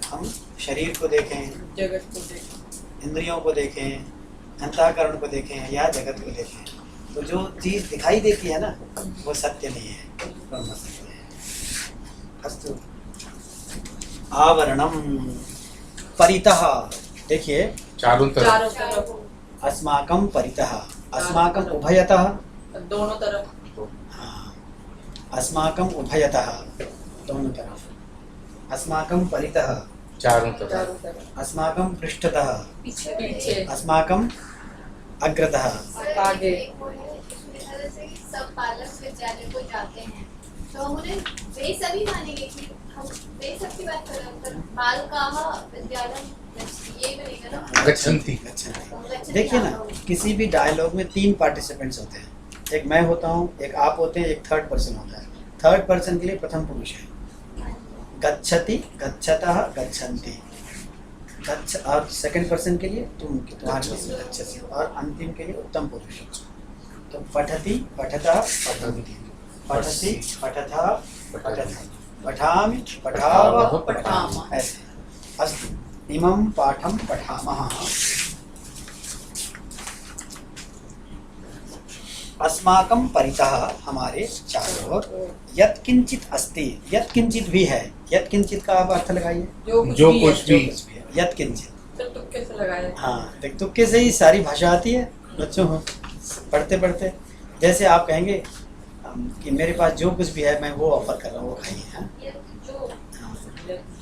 हम शरीर को देखें, जगत को देखें, इंद्रियों को देखें, अंतःकरण को देखें या जगत को देखें, तो जो चीज़ दिखाई देती है ना वो सत्य नहीं है। अस्तु आवरणम परितः देखिए चारों तरफ चारों तरफ अस्माकं परितः अस्माकं उभयतः दोनों तरफ हाँ, अस्माकं उभयतः दोनों तरफ अस्माकं परितः चारों तरफ चारों तरफ अस्माकं पृष्ठतः पीछे अस्माकं अग्रतः आगे। सब बालक विद्यालय को जाते हैं तो हम उन्हें वे सभी मानेंगे कि हम वे सब की बात कर रहे हैं, पर बालकाः विद्यालयं गच्छन्ति, ये बनेगा ना। गच्छन्ति गच्छन्ति। देखिए ना, किसी भी डायलॉग में 3 पार्टिसिपेंट्स होते हैं, एक मैं होता हूँ, एक आप होते हैं, एक थर्ड पर्सन होता है। थर्ड पर्सन के लिए प्रथम पुरुष है, गच्छति गच्छतः गच्छन्ति, गच्छ, और सेकंड पर्सन के लिए तुम तुम्हारे लिए गच्छति, और अंतिम के लिए उत्तम पुरुष। तो पठति पठतः पठन्ति, पठति पठतः पठति, पठामि पठावः पठामः, ऐसे। अस्तु इमं पाठं पठामः। अस्माकं परितः हमारे चारों ओर यत् किंचित अस्ति, यत् किंचित भी है, यत् किंचित का आप अर्थ लगाइए, जो कुछ जो भी कुछ भी है, यत् किंचित। तो तुक्के से लगाए हाँ, देख तुक्के से ही सारी भाषा आती है बच्चों को पढ़ते पढ़ते। जैसे आप कहेंगे कि मेरे पास जो कुछ भी है मैं वो ऑफर कर रहा हूँ, वो खाइए। हाँ?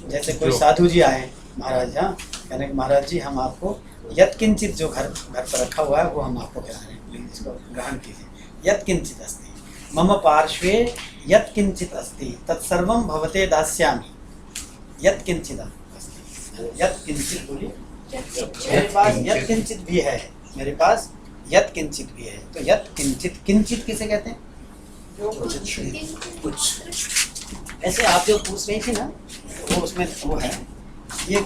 जैसे कोई जो। साधु जी आए महाराज, हाँ कहने कि महाराज जी हम आपको यत्किंचित जो घर पर रखा हुआ है वो हम आपको खिला रहे हैं, प्लीज इसको ग्रहण कीजिए। यत्किंचित अस्ति मम पार्श्वे यत्किंचित अस्ति तत्सर्वं भवते दास्यामि। यत्किंचित अस्ति, यत्किंचित बोलिए, मेरे पास यत्किंचित भी है, मेरे पास यत्किंचित भी है। तो यत्किंचित, किंचित किसे कहते हैं? कुछ। ऐसे आप जो पूछ रही थी ना, वो उसमें वो है, ये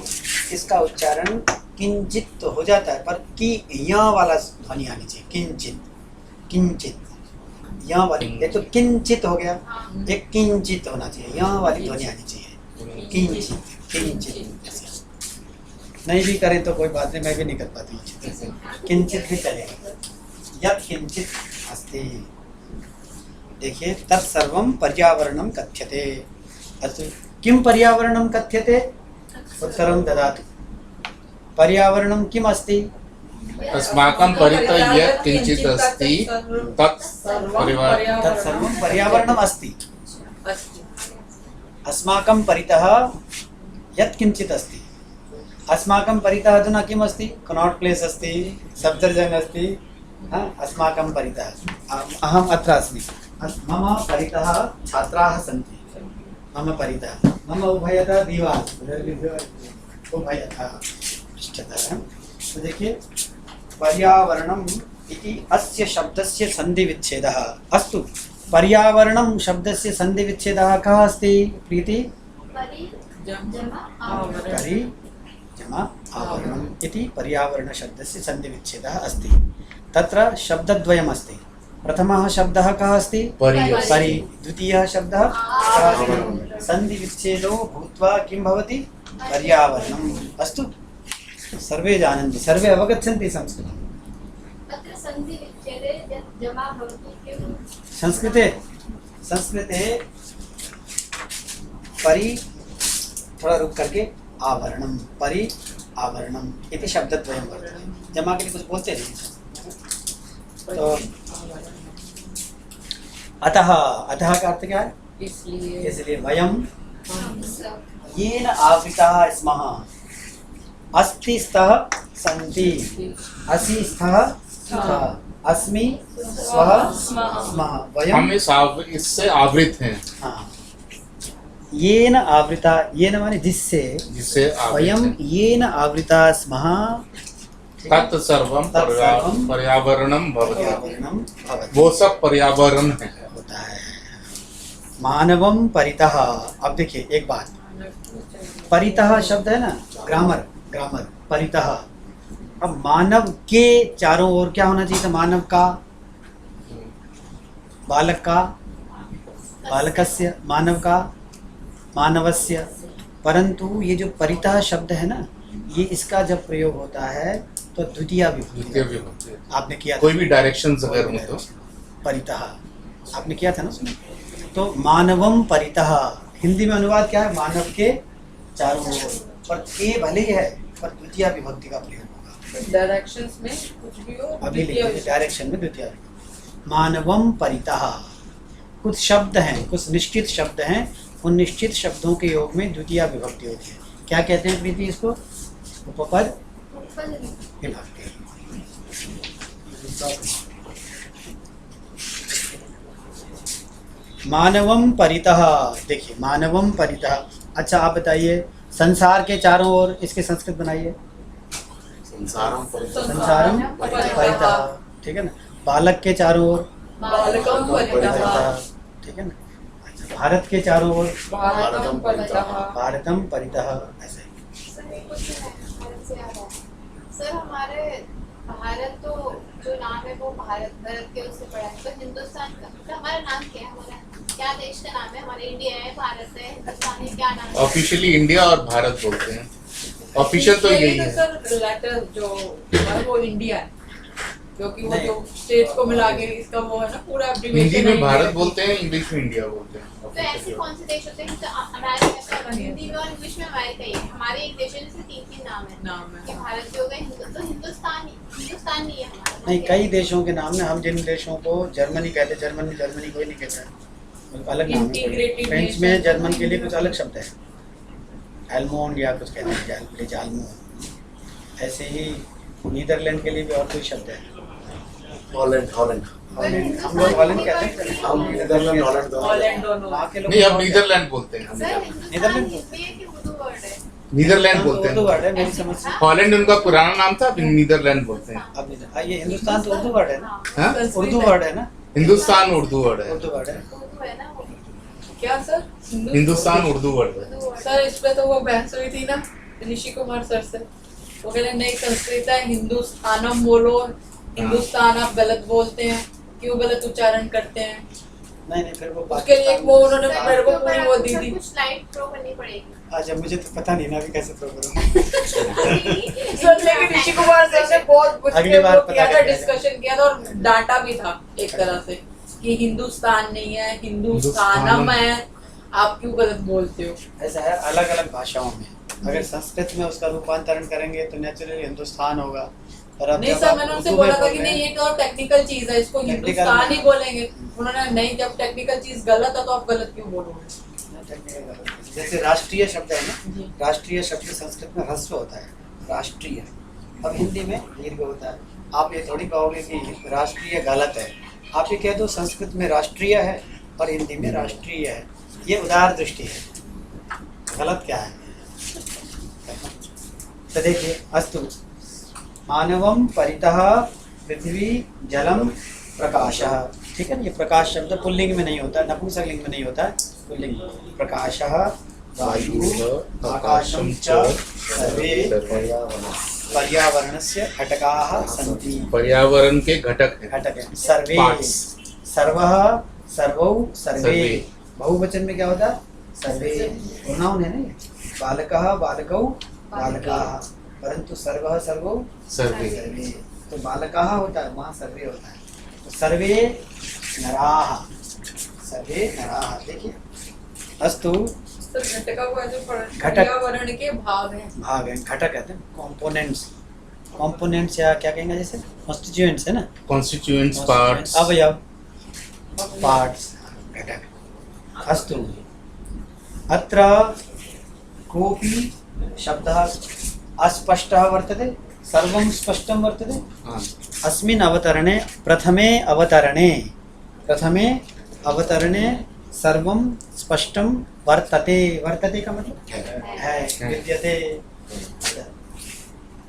इसका उच्चारण किंचित तो हो जाता है, पर की यहाँ वाला ध्वनि आनी चाहिए। किंचित, किंचित, यहाँ वाली, एक तो किंचित हो गया, एक किंचित होना चाहिए, यहाँ वाली ध्वनि आनी चाहिए। किंचित, किंचित। नहीं भी करें तो कोई बात नहीं, मैं भी नहीं कर पाती, किंचित भी चलेगा। यत् किंचित अस्ति, देखिए तत्सर्वं पर्यावरणं कथ्यते। अस्तु किं पर्यावरणं कथ्यते? उत्तरं ददातु। पर्यावरणं किम् अस्ति? अस्माकं परितः यत् किंचित् अस्ति तत् तत्सर्वं पर्यावरणम् अस्ति। अस्माकं परितः यत् किंचित् अस्ति, अस्माकं परितः अधुना किम् अस्ति? कनॉट प्लेस अस्ति, सफ्दरजंग अस्ति। हाँ, अस्माकं परितः अहम् अत्र अस्मि, मम परितः छात्राः सन्ति, मम परितः, मम उभयतः दीवार, उभयतः पृष्ठतः। तो देखिए पर्यावरणम् इति अस्य शब्दस्य सन्धिविच्छेदः। अस्तु पर्यावरणं शब्दस्य सन्धिविच्छेदः कः अस्ति प्रीति? परि जमा आवरणम् इति पर्यावरणशब्दस्य सन्धिविच्छेदः अस्ति। तत्र शब्दद्वयम् अस्ति। प्रथमः शब्दः कः अस्ति? परि। परि। द्वितीयः शब्दः आवरणम्। सन्धिविच्छेदो भूत्वा किं भवति? पर्यावरणम्। अस्तु सर्वे जानन्ति, सर्वे अवगच्छन्ति संस्कृतम्। अत्र सन्धिविच्छेदे यत् जमा भवति किं? संस्कृते परि, थोड़ा रुक करके आवरणम, परि आवरणम इति शब्दद्वयं वर्तते। जमा के लिए कुछ बोलते नहीं। तो अतः, अतः का अर्थ क्या है? इसलिए वयं येन आवृताः स्मः, अस्ति स्तः सन्ति, असि स्तः स्तः, अस्मि स्वः स्मः, वयं हम इससे आवृत हैं, हाँ, येन आवृता, येन माने जिससे, जिससे वयं येन आवृता स्मः तत्सर्वं पर्यावरणं भवति। पर्यावरणं भवति। वो सब पर्यावरण है होता है। मानवं परितः। अब देखिए एक बात, परितः शब्द है ना, ग्रामर, ग्रामर परितः। अब मानव के चारों ओर क्या होना चाहिए था? मानव का, बालक का, बालकस्य, मानव का, मानवस्य। परंतु ये जो परितः शब्द है ना, ये इसका जब प्रयोग होता है तो द्वितीय द्वितीय विभक्ति विभक्ति। आपने किया था। कोई भी डायरेक्शंस अगर हो तो परितः आपने किया था ना उसमें। तो मानवम परितः, हिंदी में अनुवाद क्या है? मानव के चारों ओर। पर के भले ही है, पर द्वितीय विभक्ति का प्रयोग होगा। डायरेक्शंस में कुछ भी हो, अभी लिखिए डायरेक्शन में द्वितीय विभक्ति। मानवम परितः, कुछ शब्द हैं, कुछ निश्चित शब्द हैं, उन निश्चित शब्दों के योग में द्वितीय विभक्ति होती है। क्या कहते हैं प्रीति इसको? उपपद विभक्ति। मानवम परितः, देखिए मानवम परितः। अच्छा आप बताइए, संसार के चारों ओर, इसके संस्कृत बनाइए। संसारम संसारम परितः, ठीक है ना। बालक के चारों ओर, बालकम परितः, ठीक है ना। अच्छा, भारत के चारों ओर, भारतम परितः, भारतम परितः, ऐसे। सर एक क्वेश्चन है, भारत से आ रहा है। सर हमारे भारत तो जो नाम है वो भारत के उससे पड़ा है, तो हिंदुस्तान का तो हमारा नाम क्या है? हमारा क्या देश का नाम है? हमारा इंडिया है, भारत है, हिंदुस्तान है, क्या नाम है? ऑफिशियली इंडिया और भारत बोलते हैं। ऑफिशियल तो यही है। सर लेटर जो है वो इंडिया है, क्योंकि वो नहीं। जो स्टेट्स को मिला के इसका वो है ना पूरा हिंदी abbreviation में है भारत इंडिया। बोलते हैं, इंग्लिश में इंडिया बोलते हैं। तो ऐसे कौन से देश होते हैं? तो अमेरिका का हिंदी में और इंग्लिश में अमेरिका ही है। हमारे एक देश है जिसमें 3 नाम है। नाम है। कि भारत जो हो गए, तो हिंदुस्तान नहीं है हमारा। नहीं, कई देशों के नाम है। हम जिन देशों को जर्मनी कहते हैं, जर्मनी कोई नहीं कहता है, अलग नाम है। Integrated French nation। में जर्मन के लिए कुछ अलग शब्द है, एल्मोंड या कुछ कहते हैं, जालमोन। ऐसे ही नीदरलैंड के लिए भी और कोई शब्द है। हॉलैंड हॉलैंड हॉलैंड, हम लोग हॉलैंड कहते हैं। हम नीदरलैंड हॉलैंड दोनों हॉलैंड दोनों। वहाँ के लोग नहीं, अब नीदरलैंड बोलते हैं। सर हिंदुस्तान हिंदी है कि उर्दू वर्ड है? नीदरलैंड बोलते उर्दू हैं। वर्ड है मेरी समझ से। हॉलैंड उनका पुराना नाम था, अब नीदरलैंड बोलते हैं। अब ये हिंदुस्तान तो उर्दू वर्ड है ना, हाँ? संस्कृत उर्दू है। वर्ड है ना, हिंदुस्तान उर्दू वर्ड है। उर्दू वर्ड है। उर्दू है ना वो? क्या सर? हिंदुस्तान उर्दू वर्ड है। उर्दू वर्ड सर इस पे तो वो बहस हुई थी ना ऋषि कुमार सर से, वो कह रहे नहीं संस्कृत है, हिंदुस्तानम बोलो, हिंदुस्तान आप गलत बोलते हैं, क्यों गलत उच्चारण करते हैं? नहीं फिर वो उसके लिए पाकिस्तान- वो उन्होंने सर, मेरे को इसके पूरी ऊपर वो आपको दी सब थी। कुछ स्लाइड थ्रो करनी पड़ेगी। अच्छा मुझे तो पता नहीं ना अभी कैसे थ्रो करूँ। सर लेकिन ऋषि कुमार सर ने बहुत कुछ अगली बार वो किया पता था, करके डिस्कशन किया था और डांटा भी था एक तरह से कि हिंदुस्तान नहीं है, हिंदुस्तानम है, आप क्यों गलत बोलते हो? ऐसा है अलग अलग भाषाओं में, अगर संस्कृत में उसका रूपांतरण करेंगे तो नेचुरली हिंदुस्तान होगा। और अब नहीं जब सर आप मैंने उनसे उर्दू में बोला था बोल कि रहे नहीं हैं- ये तो टेक्निकल चीज है, इसको Technical हिंदुस्तान ही में- बोलेंगे। उन्होंने नहीं, जब टेक्निकल चीज गलत है तो आप गलत क्यों बोलोगे? जैसे राष्ट्रीय शब्द है जी। ना, राष्ट्रीय शब्द संस्कृत में ह्रस्व होता है, राष्ट्रीय। अब हिंदी में दीर्घ होता है। आप ये थोड़ी कहोगे कि राष्ट्रीय गलत है, आप ये कह दो संस्कृत में राष्ट्रीय है और हिंदी में राष्ट्रीय है। ये उदार दृष्टि है, गलत क्या है? तो देखिए, अस्तु मानवम परितः पृथ्वी जलम प्रकाशः, ठीक है ना। ये प्रकाश शब्द पुल्लिंग में नहीं होता, नपुंसकलिंग में नहीं होता, पुल्लिंग। प्रकाशः वायुः आकाशं च सर्वे पर्यावरणस्य घटकाः सन्ति। पर्यावरण के घटक हैं। घटक है सर्वे, Parts. सर्वः सर्वौ सर्वे। सर्वे। बहुवचन में क्या होता है? सर्वे। प्रोनाउन है ना, बालकः बालकौ बालकाः, परंतु सर्वः सर्वौ सर्वे। सर्वे। तो बालकाः होता है, वहाँ सर्वे होता है। तो सर्वे नराः, सर्वे नराः। देखिए, अस्तु सर घटका को ऐसे घटक। पर्यावरण के भाग हैं। भाग है, घटक कहते हैं, कॉम्पोनेंट्स। कॉम्पोनेंट्स या क्या कहेंगे, जैसे कॉन्स्टिट्यूएंट्स है ना, कॉन्स्टिट्यूएंट्स, पार्ट्स। अब पार्ट्स, घटक। अस्तु अत्र कोऽपि शब्दः अस्पष्टः वर्तते, सर्वं स्पष्टं वर्तते। हाँ। अस्मिन् अवतरणे प्रथमे अवतरणे सर्वं स्पष्टं वर्तते। वर्तते का मतलब है, विद्यते।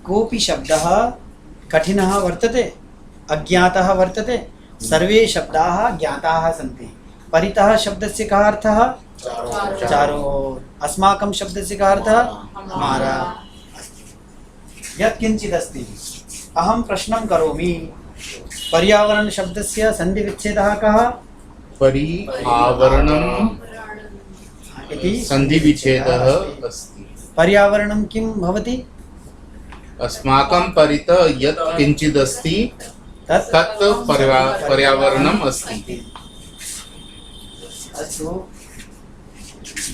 कोऽपि शब्दः कठिनः वर्तते, अज्ञातः वर्तते, सर्वे शब्दाः ज्ञाताः सन्ति। परितः शब्दस्य कः अर्थः? चारों ओर। अस्माकं शब्दस्य कः अर्थः? हमारा। यत्किञ्चित् अस्ति, अहं प्रश्नं करोमि, पर्यावरण शब्दस्य सन्धिविच्छेदः कः? पर्यावरणम् इति सन्धिविच्छेदः अस्ति। पर्यावरणं किं भवति? अस्माकं परितः यत् किञ्चिदस्ति तत् पर्यावरणम् अस्ति। अस्तु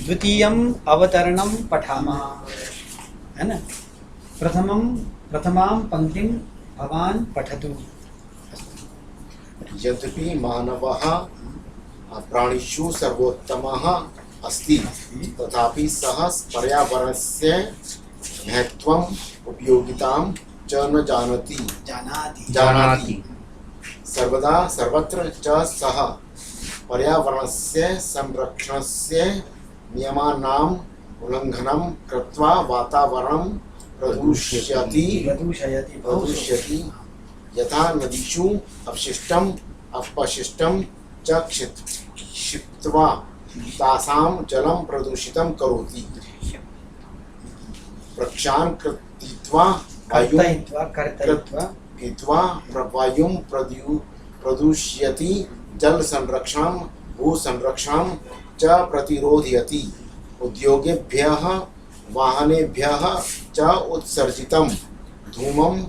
द्वितीयम् अवतरणं पठामः है ना प्रथमां पंक्तिं भवान् पठतु यद्यपि मानवः प्राणिषु सर्वोत्तमः अस्ति तथापि सः पर्यावरणस्य महत्त्वम् उपयोगितां च न जानाति सर्वदा सर्वत्र च सः पर्यावरणस्य संरक्षणस्य नियमानाम् उल्लङ्घनं कृत्वा वातावरणं प्रदूषयति यथा नदीषु अपशिष्टम् अपशिष्टं च क्षिप्त्वा तासां जलं प्रदूषितं करोति प्रक्षान् कृत्वा वायुं प्रदूषयति जल संरक्षणं भू संरक्षणं च प्रतिरोधयति उद्योगेभ्यः वाहनेभ्यः च उत्सर्जितं धूमं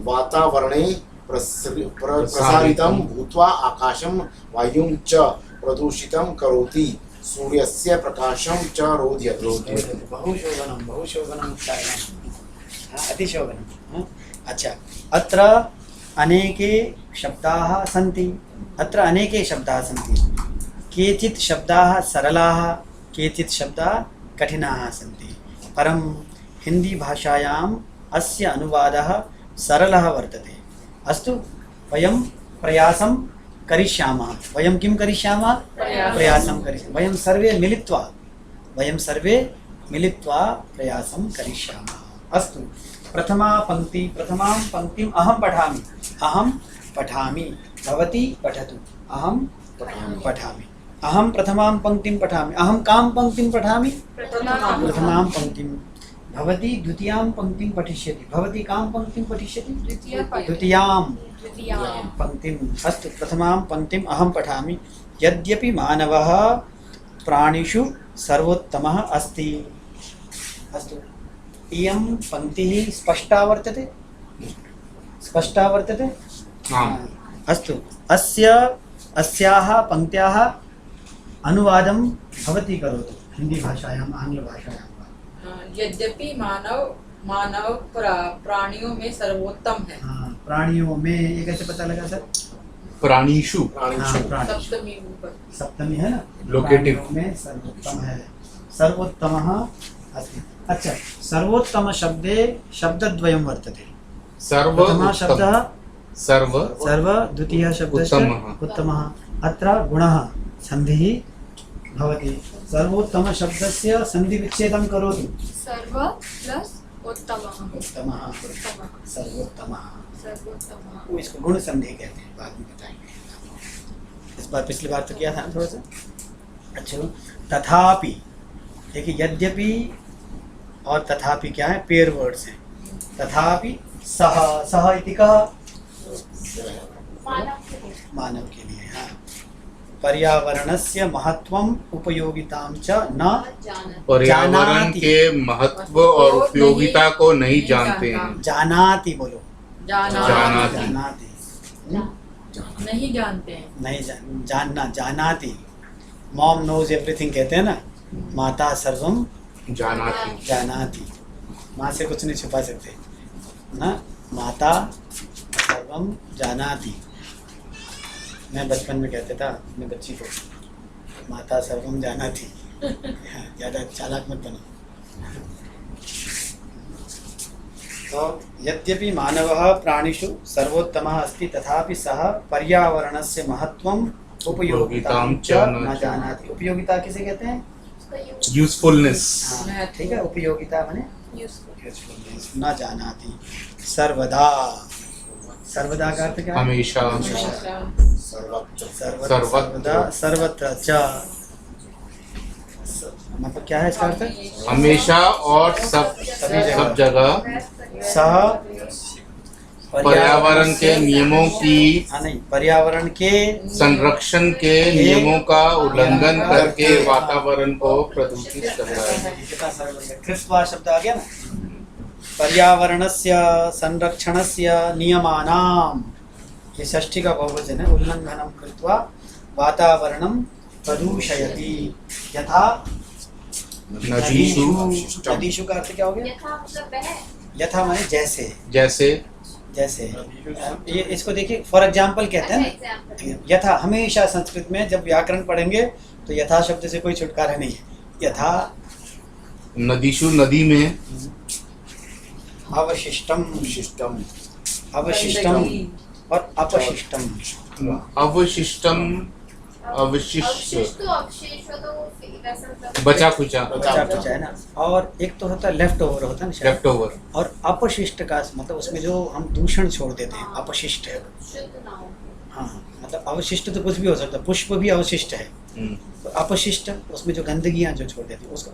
वातावरणे प्रसारितं भूत्वा आकाशं वायुं च प्रदूषितं करोति सूर्यस्य प्रकाशं च रोधयति बहुशोभनं अतिशोभनम् अच्छा अत्र अनेके शब्दाः सन्ति केचित् शब्दाः सरलाः केचित् शब्दाः कठिनाः सन्ति परं हिंदी भाषायाम् अस्य अनुवादः सरलः वर्तते अस्तु वयं प्रयासं करिष्यामः वयं किं करिष्यामः प्रयासं करिष्यामः वयं सर्वे मिलित्वा प्रयासं करिष्यामः अस्तु प्रथमां पंक्तिम् अहं पठामि भवती पठतु अहं पठामि अहं प्रथमां पंक्तिं पठामि अहं कां पंक्तिं पठामि प्रथमां पंक्तिं भवती द्वितीयां पंक्तिं पठिष्यति भवती कां पंक्तिं पठिष्यति द्वितीयां पंक्तिम् अस्तु प्रथमां पंक्तिम् अहं पठामि यद्यपि मानवः प्राणिषु सर्वोत्तमः अस्ति अस्तु इयं पंक्तिः स्पष्टा वर्तते अस्तु अस्याः पंक्त्याः अनुवादं भवती करोतु हिंदी भाषायाम् आंग्लभाषायां यद्यपि मानव प्राणियों में सर्वोत्तम है प्राणियों में ये कैसे पता लगा सर प्राणिषु सप्तमी है ना लोकेटिव में सर्वोत्तम है सर्वोत्तमः अस्ति अच्छा सर्वोत्तम शब्दे शब्दद्वयं वर्तते प्रथमः शब्दः सर्व द्वितीयः शब्दः उत्तमः अत्र गुणः संधिः भवति सर्वोत्तम शब्दस्य संधिविच्छेदं करोतु सर्व प्लस उत्तमः सर्वोत्तमः वो इसको गुण संधि कहते हैं बाद में बताएंगे इस बार पिछली बार तो किया था थोड़ा सा अच्छा तथापि देखिए यद्यपि और तथापि क्या है पेयर वर्ड्स हैं तथापि सह इति कः मानव के लिए हाँ पर्यावरणस्य महत्वम् उपयोगितां च न पर्यावरण के महत्व और उपयोगिता को नहीं जानते हैं जानाति बोलो जानाति नहीं जानते हैं नहीं जानना जानाति मॉम नोज एवरीथिंग कहते हैं ना माता सर्वम जानाति माँ से कुछ नहीं छुपा सकते ना माता सर्वम जानाति मैं बचपन में कहता था अपने बच्ची को माता सर्वम जानाति ज़्यादा चालाक मत बनो तो यद्यपि मानवः प्राणिषु सर्वोत्तमः अस्ति तथापि सः पर्यावरणस्य महत्त्वम् उपयोगितां च न जानाति उपयोगिता किसे कहते हैं यूजफुलनेस हाँ ठीक है उपयोगिता माने यूजफुलनेस न जानाति सर्वदा सर्वदा का अर्थ क्या है हमेशा सर्वदा सर्वत्र च मतलब क्या है इसका अर्थ हमेशा और सब जगह सह पर्यावरण के नियमों की नहीं पर्यावरण के संरक्षण के नियमों का उल्लंघन करके वातावरण को प्रदूषित कर रहा है क्रिस्प शब्द आ गया ना पर्यावरणस्य संरक्षणस्य नियमानां ये षष्ठी का बहुवचन है उल्लंघनं कृत्वा वातावरणं प्रदूषयति यथा नदीषु नदीषु का अर्थ क्या हो गया? यथा मतलब वह, यथा माने जैसे, जैसे जैसे ये इसको देखिए फॉर एग्जाम्पल कहते हैं अच्छा ना। एग्जाम्पल, यथा हमेशा संस्कृत में जब व्याकरण पढ़ेंगे तो यथा शब्द से कोई छुटकारा नहीं है। यथा नदीषु नदी में अवशिष्टम, विशिष्टम अवशिष्टम और अपशिष्टम। अवशिष्टम, अवशिष्ट अवशिष्ट तो अवशेष हो तो वैसा मतलब बचा खुचा, बचा कुचा है ना। और एक तो होता है लेफ्ट ओवर होता है ना शायद। Left over. और अपशिष्ट का मतलब उसमें जो हम दूषण छोड़ देते हैं अपशिष्ट है। शुद्ध ना हो। हाँ मतलब अवशिष्ट तो कुछ भी हो सकता है, पुष्प भी अवशिष्ट है। तो अपशिष्ट उसमें जो गंदगियां जो छोड़ देती है उसको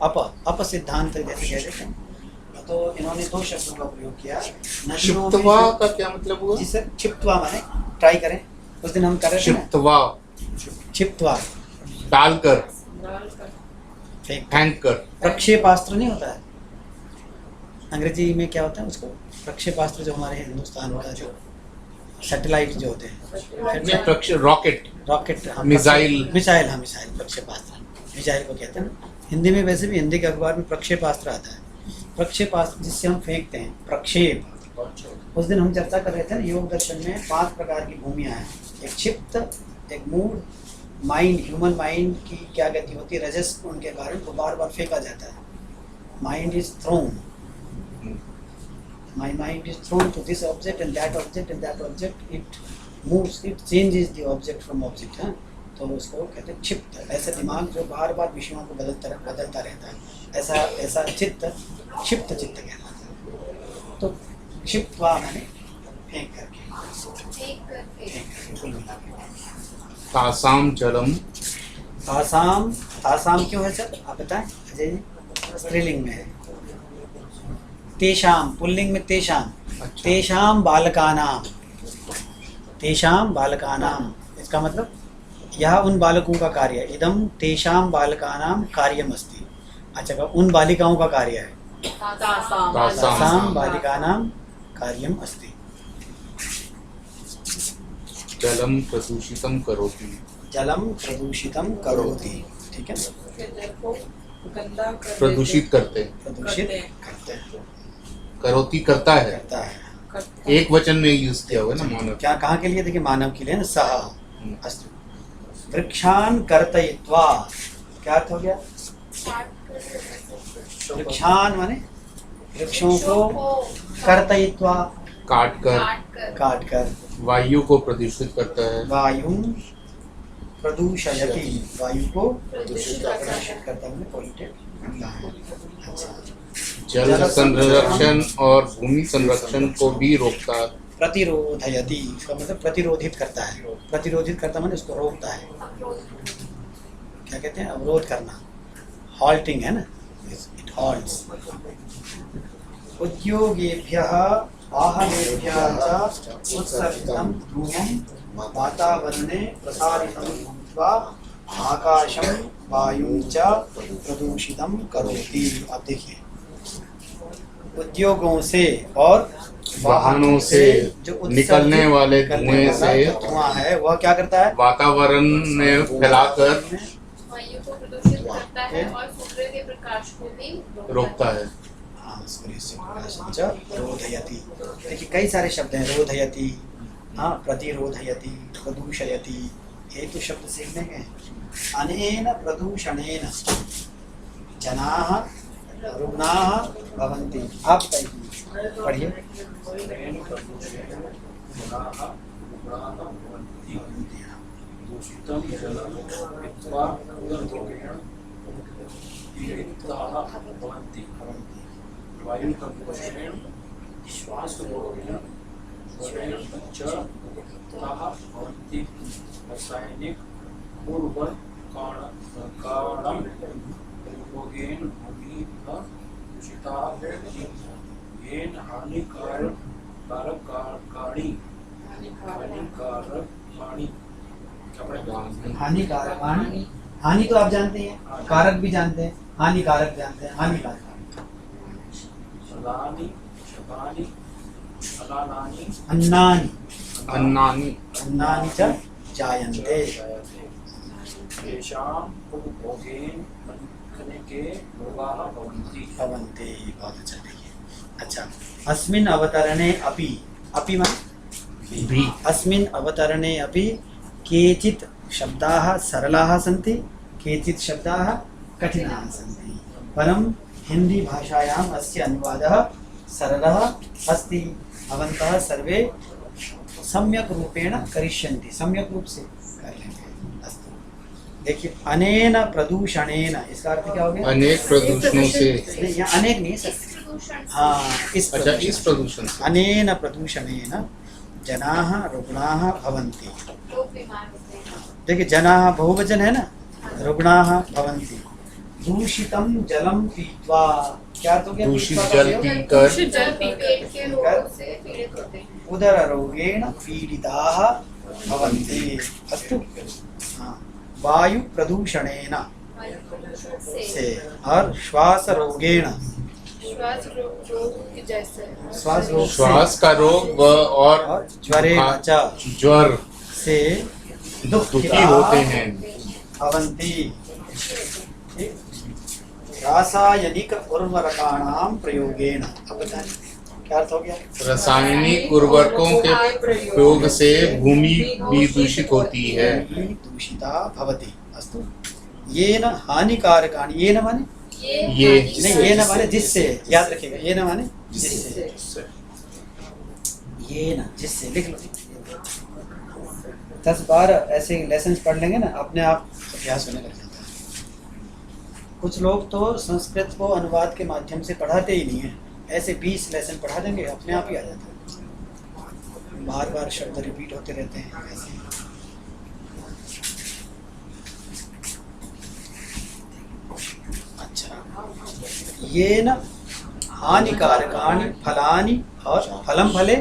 अप सिद्धांत जैसे कह देते हैं। तो इन्होंने दो शब्दों का प्रयोग किया। नदियों में क्षिप्तवा जो- का क्या मतलब हुआ? जिसे छिप्तवा माने ट्राई करें, उस दिन हम कर रहे थे ना, क्षिप्तवा छिप्तवा डालकर, फेंक। फेंक कर। प्रक्षेपास्त्र नहीं होता है अंग्रेजी में, क्या होता है उसको? प्रक्षेपास्त्र जो हमारे हिंदुस्तान का जो सैटेलाइट जो होते हैं, रॉकेट, रॉकेट, मिसाइल। मिसाइल, हाँ मिसाइल, प्रक्षेपास्त्र मिसाइल को कहते हैं ना। हिंदी में वैसे भी हिंदी के अखबार में प्रक्षेपास्त्र आता है। प्रक्षेपास्त्र जिससे हम फेंकते हैं, प्रक्षेप। उस दिन हम चर्चा कर रहे थे ना योग दर्शन में 5 प्रकार की भूमियाँ हैं। एक क्षिप्त, एक मूड, माइंड, ह्यूमन माइंड की क्या गति होती है, रजस उनके कारण तो बार बार फेंका जाता है। Mind is throne, my mind is thrown to this object and that object it moves, it changes the object from object, हाँ? तो उसको कहते हैं चित्त। ऐसा दिमाग जो बार बार विषयों को बदलता रहता है, ऐसा चित्त क्षिप्त चित्त कहलाता है। तो क्षिप्तवा माने फेंक करके, एक करके फेंक करके, कुल मिला के। तासाम जलम, तासाम, तासाम क्यों है सर आप बताएं अजय जी? स्त्रीलिंग में है। तेषाम, पुल्लिंग में तेषाम, अच्छा। तेषाम बालकानाम, तेषाम बालकानाम, इसका मतलब यह उन बालकों का कार्य है। इदम तेषाम बालकानाम कार्यम अस्ति। अच्छा, उन बालिकाओं का कार्य है। तासाम। तासाम बालिकानाम कार्यम अस्ति। जलम प्रदूषितम करोति, जलम प्रदूषितम करोति, ठीक है, गंदा कर प्रदूषित करते, प्रदूषित करते हैं। करते हैं, करोति करता है। करता है। देते हैं। एक वचन में यूज किया हुआ है ना मानव। क्या कहाँ के लिए? देखिए मानव के लिए ना, सह अस्तु वृक्षान कर्तयित्वा, क्या अर्थ हो गया? वृक्षान माने वृक्षों को, कर्तयित्वा काट कर, काट कर, वायु को प्रदूषित करता है। वायु प्रदूषयति, वायु को प्रदूषित प्रदूषित करता है, पॉल्यूटेड करता है। अच्छा, जल संरक्षण और भूमि संरक्षण को भी रोकता है। प्रतिरोधयति, इसका मतलब प्रतिरोधित करता है। प्रतिरोधित करता माने उसको रोकता है। क्या कहते हैं? अवरोध करना, हॉल्टिंग है ना, इट हॉल्ट्स। उद्योगेभ्यः वाहनेभ्यः च उत्सर्जितं धूमं वातावरणे प्रसारितं भूत्वा आकाशं वायुं च प्रदूषितं करोति। अब देखिए, उद्योगों से और वाहनों से जो निकलने वाले धुएं से धुआं है वह क्या करता है? वातावरण में फैलाकर वायु को प्रदूषित करता है और सूर्य के प्रकाश को भी रोकता है। हाँ, सूर्य से प्रकाशं च रोधयति। देखिए कई सारे शब्द हैं, रोधयति, हाँ, प्रतिरोधयति, प्रदूषयति, ये तो शब्द सीखने के हैं। अनेन प्रदूषणेन जनाः रुग्णाः भवन्ति। आप बताइए, पढ़िए। दूषितं जलं पीत्वा उदरोगेण पीडिताः भवन्ति। वायुप्रदूषणेन श्वासरोगेण ज्वरेण च पीडिताः भवन्ति। रासायनिक उर्वरकाणां प्रयोगेन भूमिः दूषिता भवति। येन हानिकारकाणि हानिकारक, हानि तो आप जानते हैं, कारक भी जानते हैं, हानिकारक जानते हैं। हानिकारक शलानि शतानि अलानानि अन्नानि, अन्नानि अन्नानि च जायन्ते। तेषाम् उपभोगेन अनेके रोगाः भवन्ति। भवन्ति। बहुत अच्छा। देखिए, अच्छा, अस्मिन् अवतरणे अपि, अपि माने भी। अस्मिन् अवतरणे अपि केचित् शब्दाः सरलाः सन्ति, केचित् शब्दाः कठिनाः सन्ति, परं हिंदी भाषायाम् अस्य अनुवादः सरलः अस्ति। भवन्तः सर्वे सम्यक रूपेण करिष्यन्ति, सम्यक रूप से कर लेंगे। अस्तु, देखिए, अनेन प्रदूषणेन, इसका अर्थ क्या हो गया? अनेक प्रदूषणों से। नहीं, यहाँ अनेक नहीं है सर। हाँ, इस अच्छा, इस प्रदूषण से। अनेन प्रदूषणेन जनाः रुग्णाः भवन्ति। लोग बीमार होते हैं। देखिए, जनाः बहुवचन है ना, रुग्णाः भवन्ति। दूषितं जलं पीत्वा, क्या तो क्या? दूषित पीत्वा का जल प्रयोग? पीकर दूषित जल पेट के रोगों से पीड़ित होते हैं। उदर रोगेण पीडिताः भवन्ति। अस्तु, हाँ, वायु प्रदूषणेन वायु प्रदूषण से और श्वास रोगेण, श्वास रोग की जैसे श्वास रोग से श्वास का रोग और ज्वरेण च ज्वर से दुखी होते हैं। भवन्ति। रासायनिक उर्वरकाणां प्रयोगेण, अब बताएं क्या अर्थ हो गया? रासायनिक उर्वरकों के प्रयोग से भूमि भी दूषित होती है। भूमि दूषिता भवति। अस्तु, येन हानिकारकाणि, येन माने ये नहीं, येन माने जिससे, याद रखिएगा, येन माने जिससे, येन जिससे, लिख लो। 10-12 ऐसे लेसन पढ़ लेंगे ना, अपने आप अभ्यास होने लग जाता है। कुछ लोग तो संस्कृत को अनुवाद के माध्यम से पढ़ाते ही नहीं है, ऐसे 20 लेसन पढ़ा देंगे, अपने आप ही आ जाता है। बार बार शब्द रिपीट होते रहते हैं ऐसे। अच्छा, येन हानिकारकाणि फलानि, और फलम फले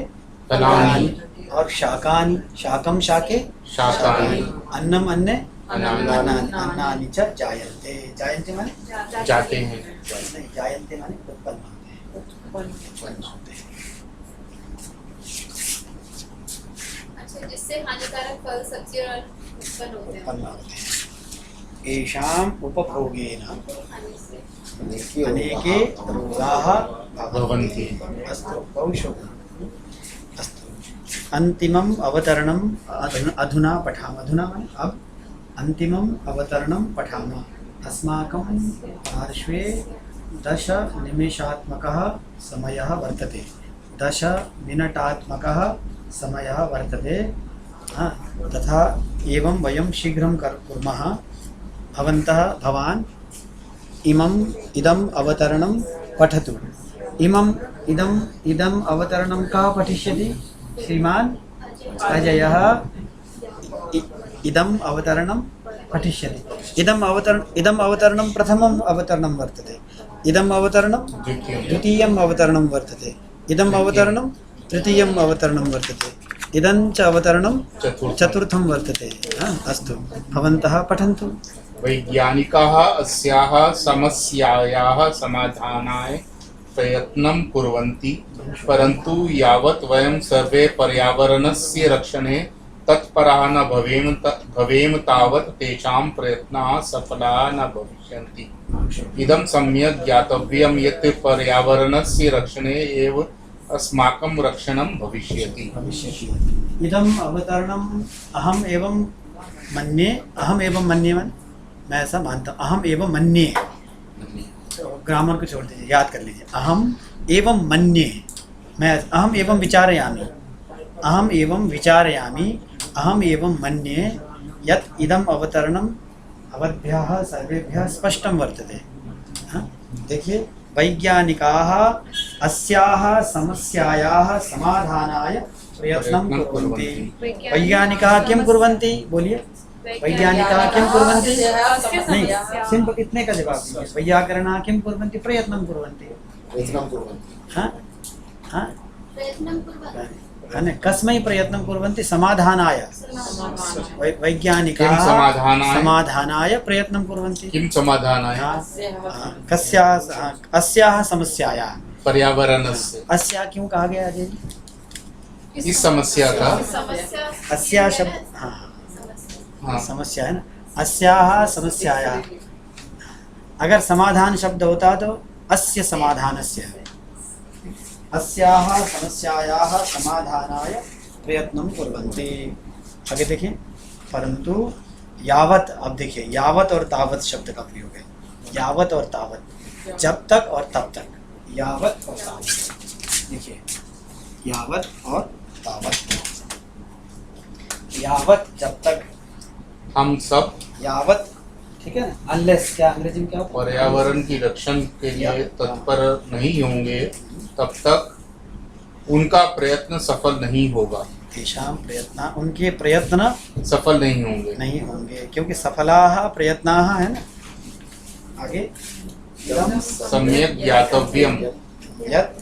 फलानि, और शाकानि, शाकम शाके, शाकानि, अन्नम अन्ने, अन्नानि, अन्नानि च जायन्ते। जायन्ते माने जाते हैं। नहीं, जायन्ते माने उत्पन्न होते हैं, उत्पन्न होते हैं। अच्छा, जिससे हानिकारक फल सब्जी और उत्पन्न होते हैं। उत्पन्न होते हैं। येषाम् उपभोगेन खाने से अनेके रोगाः भवन्ति। अस्तु, बहु शोभनम्। अस्तु, अन्तिमम् अवतरणम् अधुना पठामः। अधुना माने अब अन्तिमम् अवतरणं पठामः। अस्माकं पार्श्वे 10 निमेषात्मकः समयः वर्तते, 10 मिनटात्मकः समयः वर्तते। तथा एवं वयं शीघ्रं कुर्मः। भवान् इदम् अवतरणं पठतु। इदम् अवतरणं कः पठिष्यति? श्रीमान् अजयः इदम् अवतरणं पठिष्यति। इदम् अवतरणं प्रथमम् अवतरणं वर्तते, इदम् अवतरणं द्वितीयम् अवतरणं वर्तते, इदम् अवतरणं तृतीयम् अवतरणं वर्तते, इदं च अवतरणं चतुर्थं वर्तते। अस्तु, भवन्तः पठन्तु। वैज्ञानिकाः अस्याः समस्यायाः समाधानाय प्रयत्नं कुर्वन्ति, परन्तु यावत् वयं सर्वे पर्यावरणस्य रक्षणे तत्पराः न भवेम तावत् तेषां प्रयत्नाः सफलाः न भविष्यन्ति। इदं सम्यक् ज्ञातव्यं यत् पर्यावरणस्य रक्षणे एव अस्माकं रक्षणं भविष्यति। इदम् अवतरणम् अहम् एवं मन्ये मैं ऐसा मानता हूँ, अहम एवं मन्ये, ग्रामर को छोड़ दीजिए, याद कर लीजिए। अहम एवं मन्ये, मैं अहम एवं विचारयामि, अहम एवं मन्ये यत् इदम् अवतरणम् अवद्भ्यः सर्वेभ्यः स्पष्टं वर्तते। देखिए, वैज्ञानिकाः अस्याः समस्यायाः समाधानाय प्रयत्नं कुर्वन्ति। वैज्ञानिकाः किं कुर्वन्ति? बोलिए, वैज्ञानिकाः किं कुर्वन्ति? नहीं, सिंपल इतने का जवाब दीजिए। वैयाकरणाः किं कुर्वन्ति? प्रयत्नं कुर्वन्ति। हाँ हाँ, प्रयत्नं कुर्वन्ति। कस्मै प्रयत्नं कुर्वन्ति? समाधानाय। वैज्ञानिकाः समाधानाय? समाधानाय प्रयत्नं कुर्वन्ति। किं समाधानाय? अस्याः समस्यायाः, पर्यावरणस्य। अस्या क्यों कहा गया अजय जी? इस समस्या का समस्या अस्या शब्द, हाँ हाँ, समस्या है ना। अस्याः समस्यायाः, अगर समाधान शब्द होता तो अस्य समाधानस्य, अस्याः समस्यायाः समाधानाय प्रयत्नं कुर्वन्ति। आगे देखिए, परंतु यावत, अब देखिए यावत और तावत शब्द का प्रयोग है, यावत और तावत, जब तक और तब तक, यावत और तावत। देखिए यावत और तावत, यावत जब तक, हम सब यावत, ठीक है ना, अनलेस, क्या अंग्रेजी में क्या होता है, पर्यावरण की रक्षण के लिए तत्पर नहीं होंगे तब तक उनका प्रयत्न सफल नहीं होगा। तेषां प्रयत्न, उनके प्रयत्न सफल नहीं होंगे। नहीं होंगे, क्योंकि सफलाः प्रयत्नाः है ना। आगे सम्यक् ज्ञातव्यम् यत्,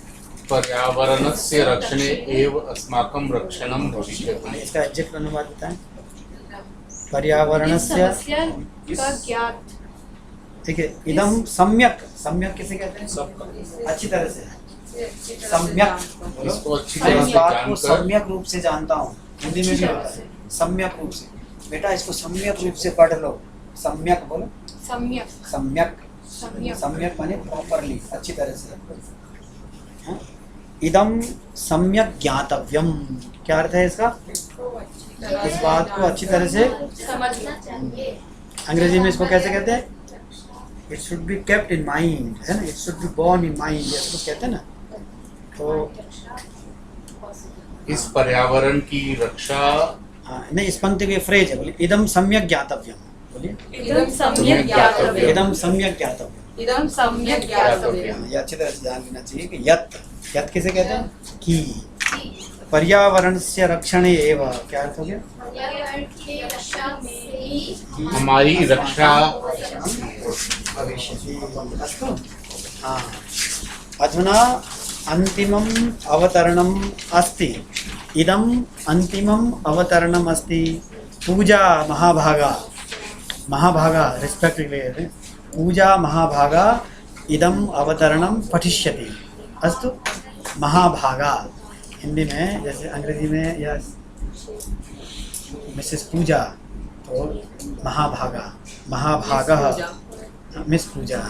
पर्यावरणस्य रक्षणे एव अस्माकं रक्षणं भविष्यति। इसका एग्जैक्ट अनुवाद बताएं। पर्यावरणस्य, समस्या का ज्ञात, ठीक है, इदम सम्यक, सम्यक किसे कहते हैं, अच्छी तरह से, सम्यक, इसको अच्छी मैं तरह इस से बात को जानकर सम्यक रूप से जानता हूँ, हिंदी में भी होता है सम्यक रूप से। बेटा इसको सम्यक रूप से पढ़ लो, सम्यक बोलो, सम्यक, सम्यक, सम्यक, सम्यक माने प्रॉपरली, अच्छी तरह से। हाँ? इदम सम्यक ज्ञातव्यम, क्या अर्थ है इसका, इस बात को अच्छी तरह से समझना चाहिए। अंग्रेजी में इसको कैसे कहते हैं, it should be kept in mind, है ना, it should be borne in mind, जैसे कुछ कहते हैं ना। तो इस पर्यावरण की रक्षा, हाँ, नहीं, इस पंक्ति की फ्रेज है, बोलिए इदम सम्यक ज्ञातव्यम, बोलिए इदं सम्यक् ज्ञातव्यम्, इदम सम्यक ज्ञातव्यम। इदं सम्यक् ज्ञातव्यम्। ये अच्छी तरह से जान लेना चाहिए कि यत्, यत् किसे कहते हैं, कि पर्यावरण से रक्षणे एव, क्या अर्थ हो गया, पर्यावरण की रक्षा में ही हमारी रक्षा भविष्यति। अस्तु, हाँ, अधुना अंतिमम् अवतरणम् अस्ति, इदम् अंतिमम् अवतरणम् अस्ति, पूजा महाभागा, महाभागा रिस्पेक्टिवली, पूजा महाभागा इदम् अवतरणं पठिष्यति। अस्तु, महाभागा हिंदी में, जैसे अंग्रेजी में या मिसेस पूजा तो महाभागा, महाभागः मिस पूजा,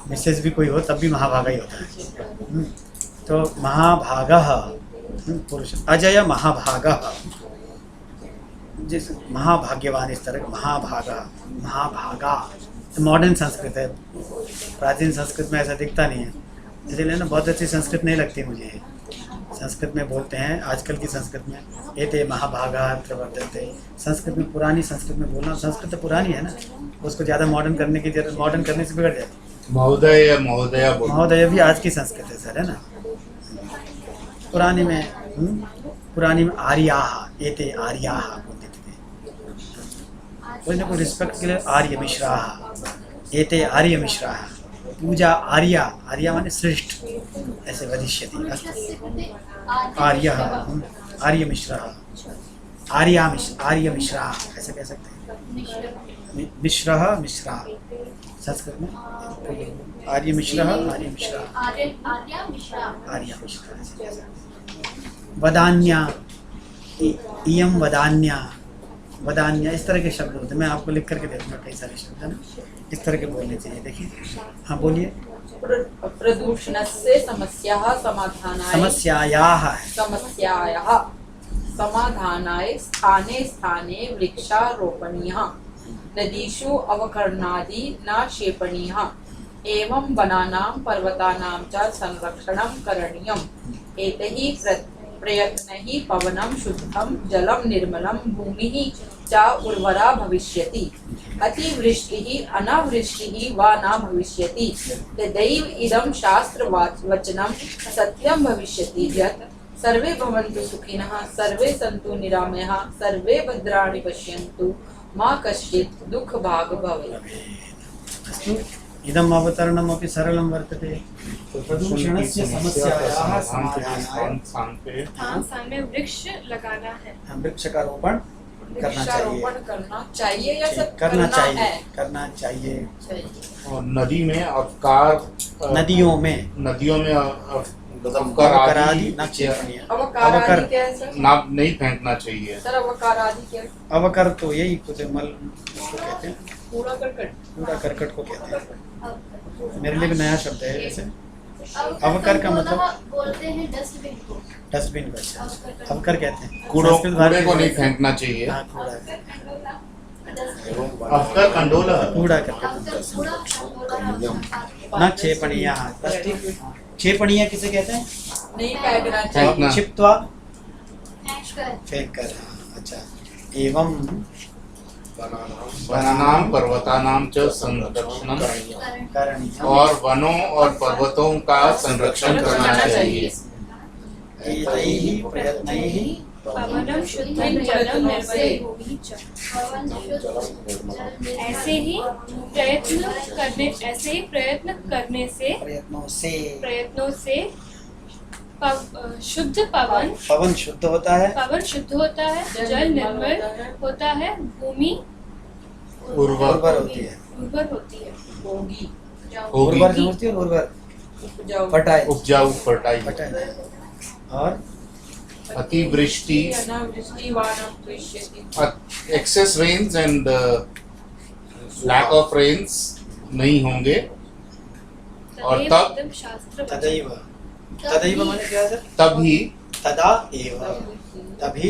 मिसेस भी कोई हो तब भी महाभागा ही होता है। तो महाभागः पुरुष, अजय महाभागः, जिस महाभाग्यवान, इस तरह महाभागा, महाभागा मॉडर्न संस्कृत है, प्राचीन संस्कृत में ऐसा दिखता नहीं है, इसलिए ना बहुत अच्छी संस्कृत नहीं लगती मुझे। संस्कृत में बोलते हैं, आजकल की संस्कृत में एते महाभागा प्रवर्तन्ते, संस्कृत में, पुरानी संस्कृत में बोलना, संस्कृत तो पुरानी है ना, उसको ज़्यादा मॉडर्न करने की जरूरत, मॉडर्न करने से बिगड़ जाती। महोदय महोदया बोलो। महोदय भी आज की संस्कृत है सर, है ना। पुरानी में पुरानी में आर्याः, एते आर्याः बोलते थे, कोई ना कोई रिस्पेक्ट के लिए आर्य मिश्राः, एते आर्य मिश्राः, पूजा आर्या, आर्या माने श्रेष्ठ, ऐसे वदिष्यति। आर्यः, आर्य मिश्रः, आर्य मिश्रा, ऐसे कह सकते हैं, मिश्रः मिश्रा, संस्कृत में आर्य मिश्रः, आर्य मिश्रा, आर्या मिश्रा, आर्य मिश्रा, ऐसे कह सकते हैं। वदान्या, इयं वदान्या, वदान्या, इस तरह के शब्द होते हैं, मैं आपको लिख करके दे दूँगा, कई सारे शब्द है ना, इस तरह के बोलने चाहिए। देखिए, हाँ बोलिए। प्रदूषणस्य समस्याः समाधानाय, समस्यायाः, समस्यायाः समाधानाय स्थाने स्थाने वृक्षारोपणीयः, नदीषु अवकरणादि न क्षेपणीयः, एवं वनानां पर्वतानां च संरक्षणं करणीयम्। एतैः प्रयत्नैः पवनं शुद्धं, जलं निर्मलं, भूमिः च उर्वरा भविष्यति, अतिवृष्टिः अनावृष्टिः वा न भविष्यति। तदैव इदं शास्त्रवचनं सत्यं भविष्यति यत् सर्वे भवन्तु सुखिनः, सर्वे सन्तु निरामयाः, सर्वे भद्राणि पश्यन्तु, मा कश्चित् दुःखभाग् भवेत्। इदम् अवतरणमपि सरलं वर्तते। प्रदूषणस्य समस्यायाः समाधानाय स्थान में वृक्ष लगाना है, वृक्ष का रोपण करना चाहिए, वृक्षारोपण करना चाहिए या सब करना चाहिए, है? करना चाहिए। और नदी में अवकार, नदियों में अवकरादि न क्षेपणीय। अवकार अवकर आदि क्या है सर? नाप नहीं फेंकना चाहिए। सर अवकार आदि क्या है? अवकर तो यही कुछ मल उसको कहते हैं, कूड़ा करकट। कूड़ा करकट को कहते हैं। मेरे लिए भी नया शब्द है वैसे। अवकर का मतलब बोलते हैं डस्टबिन को। डस्टबिन को अच्छा अवकर कहते हैं। कूड़ों संस्कृत कूड़े भाषा को में नहीं फेंकना चाहिए। हाँ, कूड़ा है। अवकर कंडोला कूड़ा करकट अवकर कूड़ा न क्षेपणीय। हाँ प्लास्टिक क्षेपणीय किसे कहते हैं? नहीं फेंकना चाहिए। फेंकना। क्षिप्त्वा कर फेंक कर। हाँ, अच्छा एवं वनानां पर्वतानां च संरक्षणं करणीयम् और वनों और पर्वतों का संरक्षण करना चाहिए। एतैः प्रयत्नैः पवनं शुद्धं जलं निर्मले च। ऐसे ही प्रयत्न करने से प्रयत्नों से शुद्ध पवन पवन शुद्ध होता है, शुद्ध होता है, जल निर्मल होता है, भूमि उर्वर होती है। उर्वर होती है। होगी। होगी उर्वर जो होती है उर्वर उपजाऊ। फर्टाइल उपजाऊ फर्टाइल। फर्टाइल। और अतिवृष्टि अनावृष्टि वानम दृश्यते। Excess rains and lack of rains नहीं होंगे। और तब तदेव शास्त्र तदैव तदैव माने क्या है सर? तभी तदा एव तभी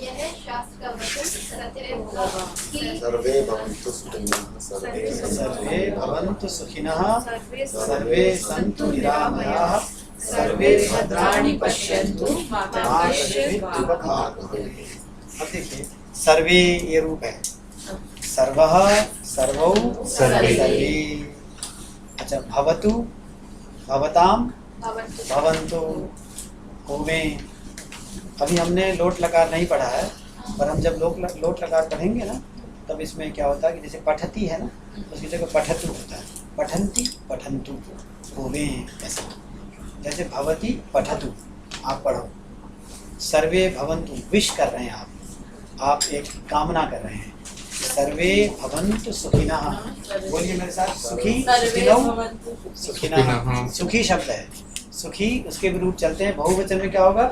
यह शास्त्र का वचन सत्य होगा कि सर्वे भवन्तु सुखिनः सर्वे भवन्तु सुखिनः सर्वे सर्वे सन्तु निरामयाः सर्वे भद्राणि पश्यन्तु मा कश्चित् दुःखभाग् भवेत्। अब देखिए सर्वे ये रूप है, सर्वः सर्वौ सर्वे। सर्वे। अच्छा भवतु भवताम भवन्तु भवन्तु होवें। अभी हमने लोट लकार नहीं पढ़ा है, पर हम जब लोट लकार पढ़ेंगे ना तब इसमें क्या होता है कि जैसे पठती है ना उसकी जगह पठतु होता है। पठन्ति पठन्तु होवें ऐसा। जैसे भवती पठतु आप पढ़ो, सर्वे भवन्तु विश कर रहे हैं आप एक कामना कर रहे हैं। सर्वे भवन्तु सुखिनः, बोलिए मेरे साथ, सुखी सर्वे सुखिनौ भवन्तु सुखिनः। सुखिनः। सुखी शब्द है, सुखी उसके विरूप चलते हैं। बहुवचन में क्या होगा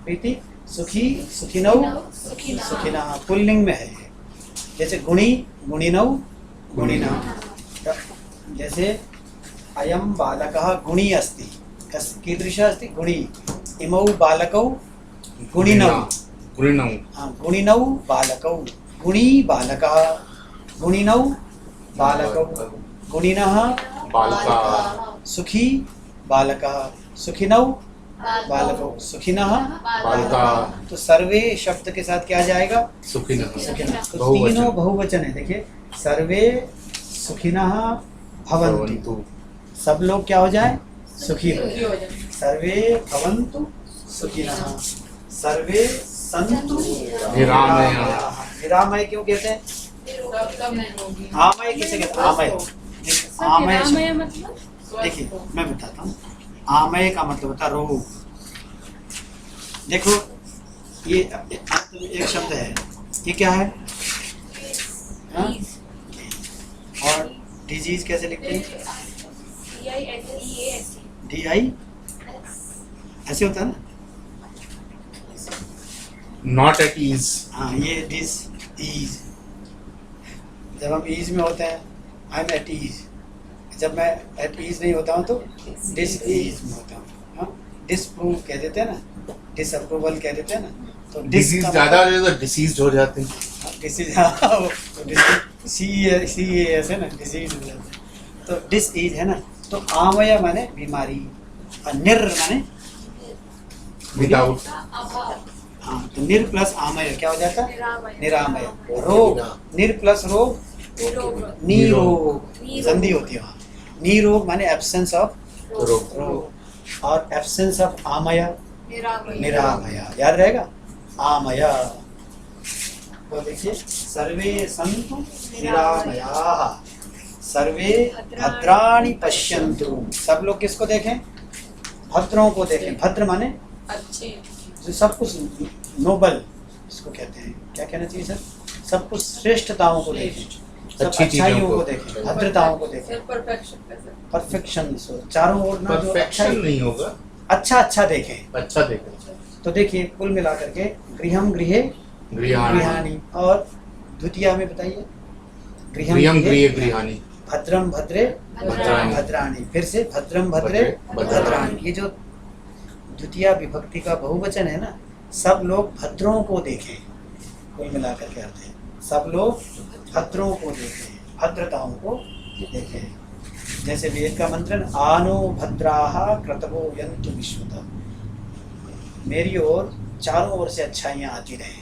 प्रीति? सुखी सुखिनौ सुखिनः। पुल्लिंग में है ये। जैसे गुणी गुणिनौ गुणिनः। जैसे अयम बालकः गुणी अस्ति, कीदृशः अस्ति? गुणी। इमौ बालकौ गुणिनौ। गुणिनौ। हाँ गुणिनौ बालकौ। गुणी बालकः गुणिनौ बालकौ गुणिनः बालका। सुखी बालकः सुखिनौ बालकौ सुखिनः बालका। तो सर्वे शब्द के साथ क्या जाएगा? सुखिनः। सुखिनः। तो बहुवचन। तीनों बहुवचन है। देखिए सर्वे सुखिनः भवन्तु, सब लोग क्या हो जाए? सुखी हो सुखी हो जाए। जाए। सर्वे भवन्तु सुखिनः, सर्वे सन्तु निरामयाः। निरामय क्यों कहते हैं? सब निरोगी। आमय किसे कहते हैं? आमय। देखिए, आमय निरामय मतलब देखिए मैं बताता हूँ। आमय का मतलब होता है रोग। देखो ये एक शब्द है, ये क्या है? हाँ? और डिजीज कैसे लिखते हैं? DI ऐसे होता है ना? Not at ease. हाँ ये डिस ईज। जब हम ईज में होते हैं आई एम एट ईज, जब मैं एट ईज नहीं होता हूँ तो डिस ईज में होता हूँ। हाँ डिसप्रूव कह देते हैं ना, डिसअप्रूवल कह देते हैं ना। तो डिजीज ज्यादा हो जाए तो डिसीज हो जाते हैं। डिसीज सी ऐसे ना डिसीज हो जाते हैं। तो डिस ईज है ना। तो आमय माने बीमारी और निर माने विदाउट। हाँ तो निर प्लस आमय क्या हो जाता है? निरामय। निरामय। रोग, निर प्लस रोग निरोग, संधि होती है वहाँ। निरोग माने एब्सेंस ऑफ रोग और एब्सेंस ऑफ आमय निरामय। याद रहेगा आमय। तो देखिए सर्वे सन्तु निरामयाः सर्वे भद्राणि पश्यन्तु। सब लोग किसको देखें? भद्रों को देखें। भद्र माने अच्छे। जो सब कुछ नोबल इसको कहते हैं। क्या कहना चाहिए सर? सब कुछ श्रेष्ठताओं को देखें, सब अच्छी चीजों अच्छाइयों को को देखें, भद्रताओं को देखें। परफेक्शन कैसे? परफेक्शन चारों ओर ना जो परफेक्शन अच्छाई नहीं होगा, अच्छा अच्छा देखें। अच्छा देखें। तो देखिए कुल मिलाकर के गृहम गृहे गृहाणि गृहाणि, और द्वितीय में बताइए गृहम गृहे गृहाणि, भद्रम भद्रे भद्राणि। भद्राणि, फिर से भद्रम भद्रे भद्राणि। भद्राणि। ये जो द्वितीय विभक्ति का बहुवचन है ना, सब लोग भद्रों को देखें, कुल मिलाकर के अर्थ है सब लोग भद्रों को देखें, भद्रताओं को देखें। जैसे वेद का मंत्र है, आनो भद्राः क्रतवो यन्तु विश्वतः, मेरी ओर चारों ओर से अच्छाइयाँ आती रहें,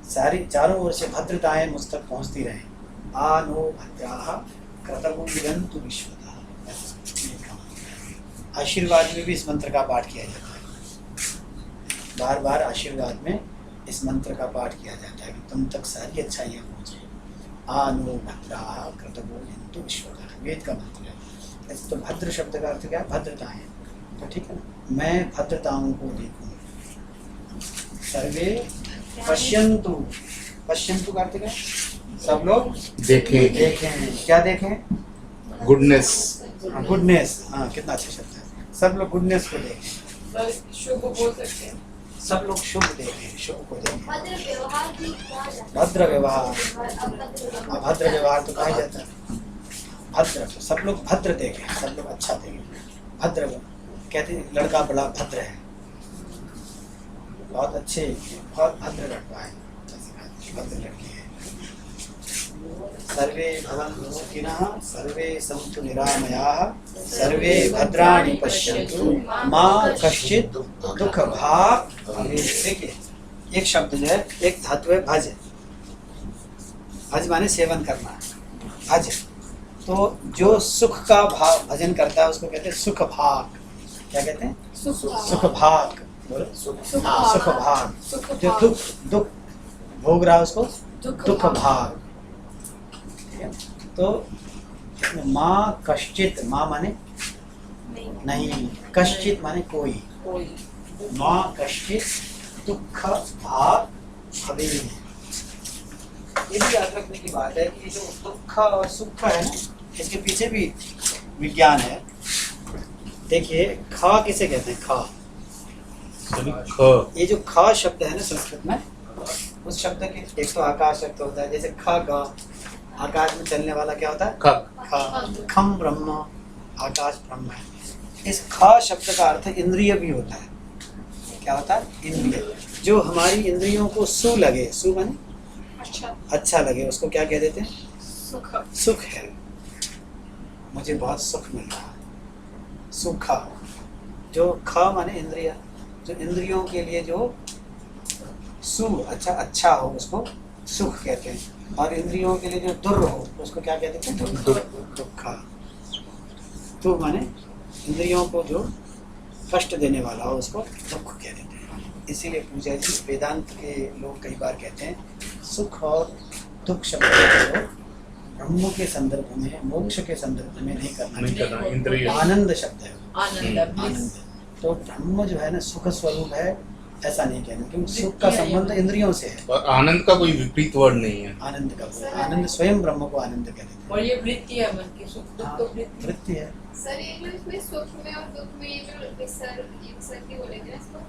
सारी चारों ओर से भद्रताएं मुझ तक पहुँचती रहें। आनो भद्राः क्रतवो यन्तु विश्वतः। आशीर्वाद में भी इस मंत्र का पाठ किया जाता है, बार बार आशीर्वाद में इस मंत्र का पाठ किया जाता है कि तुम तक सारी अच्छाइयाँ पहुँचे। आनो भद्राः क्रतवो यन्तु विश्वतः, वेद का मंत्र है। ऐसे तो भद्र शब्द का अर्थ क्या है? भद्रताएं। तो ठीक है ना, मैं भद्रताओं को देखूं। सर्वे पश्यन्तु, पश्यन्तु का अर्थ क्या है? सब लोग देखें। देखें। क्या देखें? गुडनेस। गुडनेस। हाँ, कितना अच्छा शब्द है। सब लोग गुडनेस को देखें, सर शुभ बोल सकते हैं। सब लोग शुभ देखें, शुभ को देखें। भद्र व्यवहार भी कहा जाता है। भद्र व्यवहार, अभद्र अभद्र व्यवहार तो कहा जाता है। भद्र, तो सब लोग भद्र देखें, सब लोग अच्छा देखें। भद्र कहते हैं लड़का बड़ा भद्र है, बहुत अच्छे, बहुत भद्र लड़का है, भद्र लड़की है। सर्वे भवन्तु सुखिनः, सर्वे सन्तु निरामयाः, सर्वे भद्राणि पश्यन्तु, मा कश्चित् दुःख भाग् भवेत्। देखिए एक शब्द जो है, एक धातु है भज। भज माने सेवन करना, भज। तो जो सुख का भाव भजन करता है उसको कहते हैं सुख भाग। क्या कहते हैं? सुख भाग। बोलो हाँ, सुख भाग। जो दुख दुख भोग रहा है उसको दुख भाग। ठीक है? तो माँ कश्चित, माँ माने नहीं, कश्चित माने कोई। माँ कश्चित दुख भाग भवेत्। ये भी याद रखने की बात है कि जो दुख और सुख है ना, इसके पीछे भी विज्ञान है। देखिए खा किसे कहते हैं? खा। ये जो खा शब्द है ना संस्कृत में, उस शब्द की एक तो आकाश शब्द होता है, जैसे खा गा, आकाश में चलने वाला क्या होता है? खा। खम ब्रह्म, आकाश ब्रह्म है। इस खा शब्द का अर्थ इंद्रिय भी होता है। क्या होता है? इंद्रिय। जो हमारी इंद्रियों को सु लगे, सु माने अच्छा लगे, उसको क्या कह देते हैं? सुख है। मुझे बहुत सुख मिल रहा है, सुखा। जो खा माने इंद्रिय, जो इंद्रियों के लिए जो सु अच्छा हो उसको सुख कहते हैं, और इंद्रियों के लिए जो दुर् हो उसको क्या कहते हैं? दुखा। तो माने इंद्रियों को जो कष्ट देने वाला हो उसको दुख कह देते हैं। इसीलिए पूजा जी वेदांत के लोग कई बार कहते हैं सुख और दुख शब्द को ब्रह्म के संदर्भ में, मोक्ष के संदर्भ में नहीं करना चाहिए। आनंद शब्द है, आनंद। तो ब्रह्म जो है ना सुख स्वरूप है, ऐसा नहीं कहना, क्योंकि सुख का संबंध इंद्रियों से है। और आनंद का कोई विपरीत वर्ड नहीं है। आनंद का, आनंद स्वयं ब्रह्म को आनंद कहते हैं। और ये वृत्ति है मन की, सुख दुख तो वृत्ति है। सर ये जो इसमें सुख में और दुख में ये जो विसर्ग की बोलेंगे ना इसको,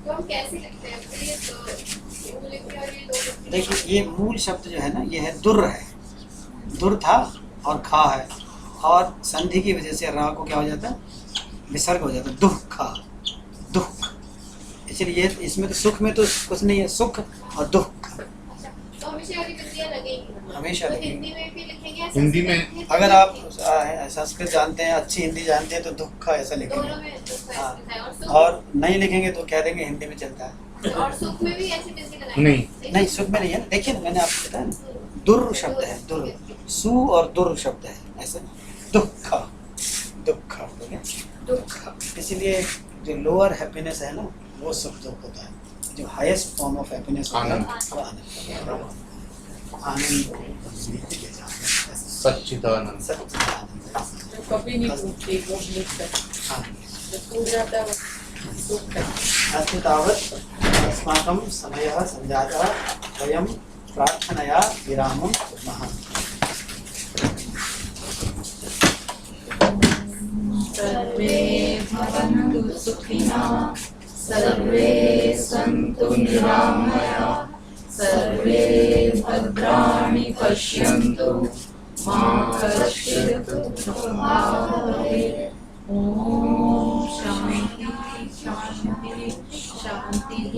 तो हम कैसे लिखते हैं? तो ये दो लिखते हैं और ये दो। देखिए ये मूल शब्द जो है ना, ये है दुर है। दुर था और खा है, और संधि की वजह से रा को क्या हो जाता है? विसर्ग हो जाता है, दुख खा, दुख। इसलिए इसमें तो सुख में तो कुछ नहीं है, सुख और दुख। अच्छा, तो हमेशा वाली बिंदियां लगेंगी, हमेशा तो लगेंगी। हिंदी में भी लिखेंगे या हिंदी संस्कृत में भी अगर आप लिखेंगे? संस्कृत जानते हैं, अच्छी हिंदी जानते हैं, तो दुख ऐसा दोनों लिखेंगे। में दुख का हाँ। इसमें है, और सुख और नहीं लिखेंगे तो कह देंगे हिंदी में चलता है। और सुख में भी ऐसी बिंदी लगाएंगे? नहीं। नहीं, सुख में नहीं है। देखिए मैंने आपको बताया ना, दुर शब्द है, दुर। सु और दुर शब्द है, ऐसे दुख, दुख। दुख। इसलिए जो लोअर हैप्पीनेस है ना, वो सुख दुख होता है। जो हाईएस्ट फॉर्म ऑफ हैप्पीनेस होता है आनंद। वो आनंद। सच्चिदानंद। सच्चिदानंद। जो कभी नहीं टूटती, वो मुक्त है। हाँ। जो टूट जाता है वो दुख है। अस्तु तावत् अस्माकं समयः सञ्जातः, वयं प्रार्थनया विरामं कुर्मः। सर्वे भवन्तु सुखिनः सर्वे सन्तु निरामयाः सर्वे भद्राणि पश्यन्तु मा कश्चित् दुःखभाग् भवेत्। ॐ शान्ति शान्ति शान्तिः।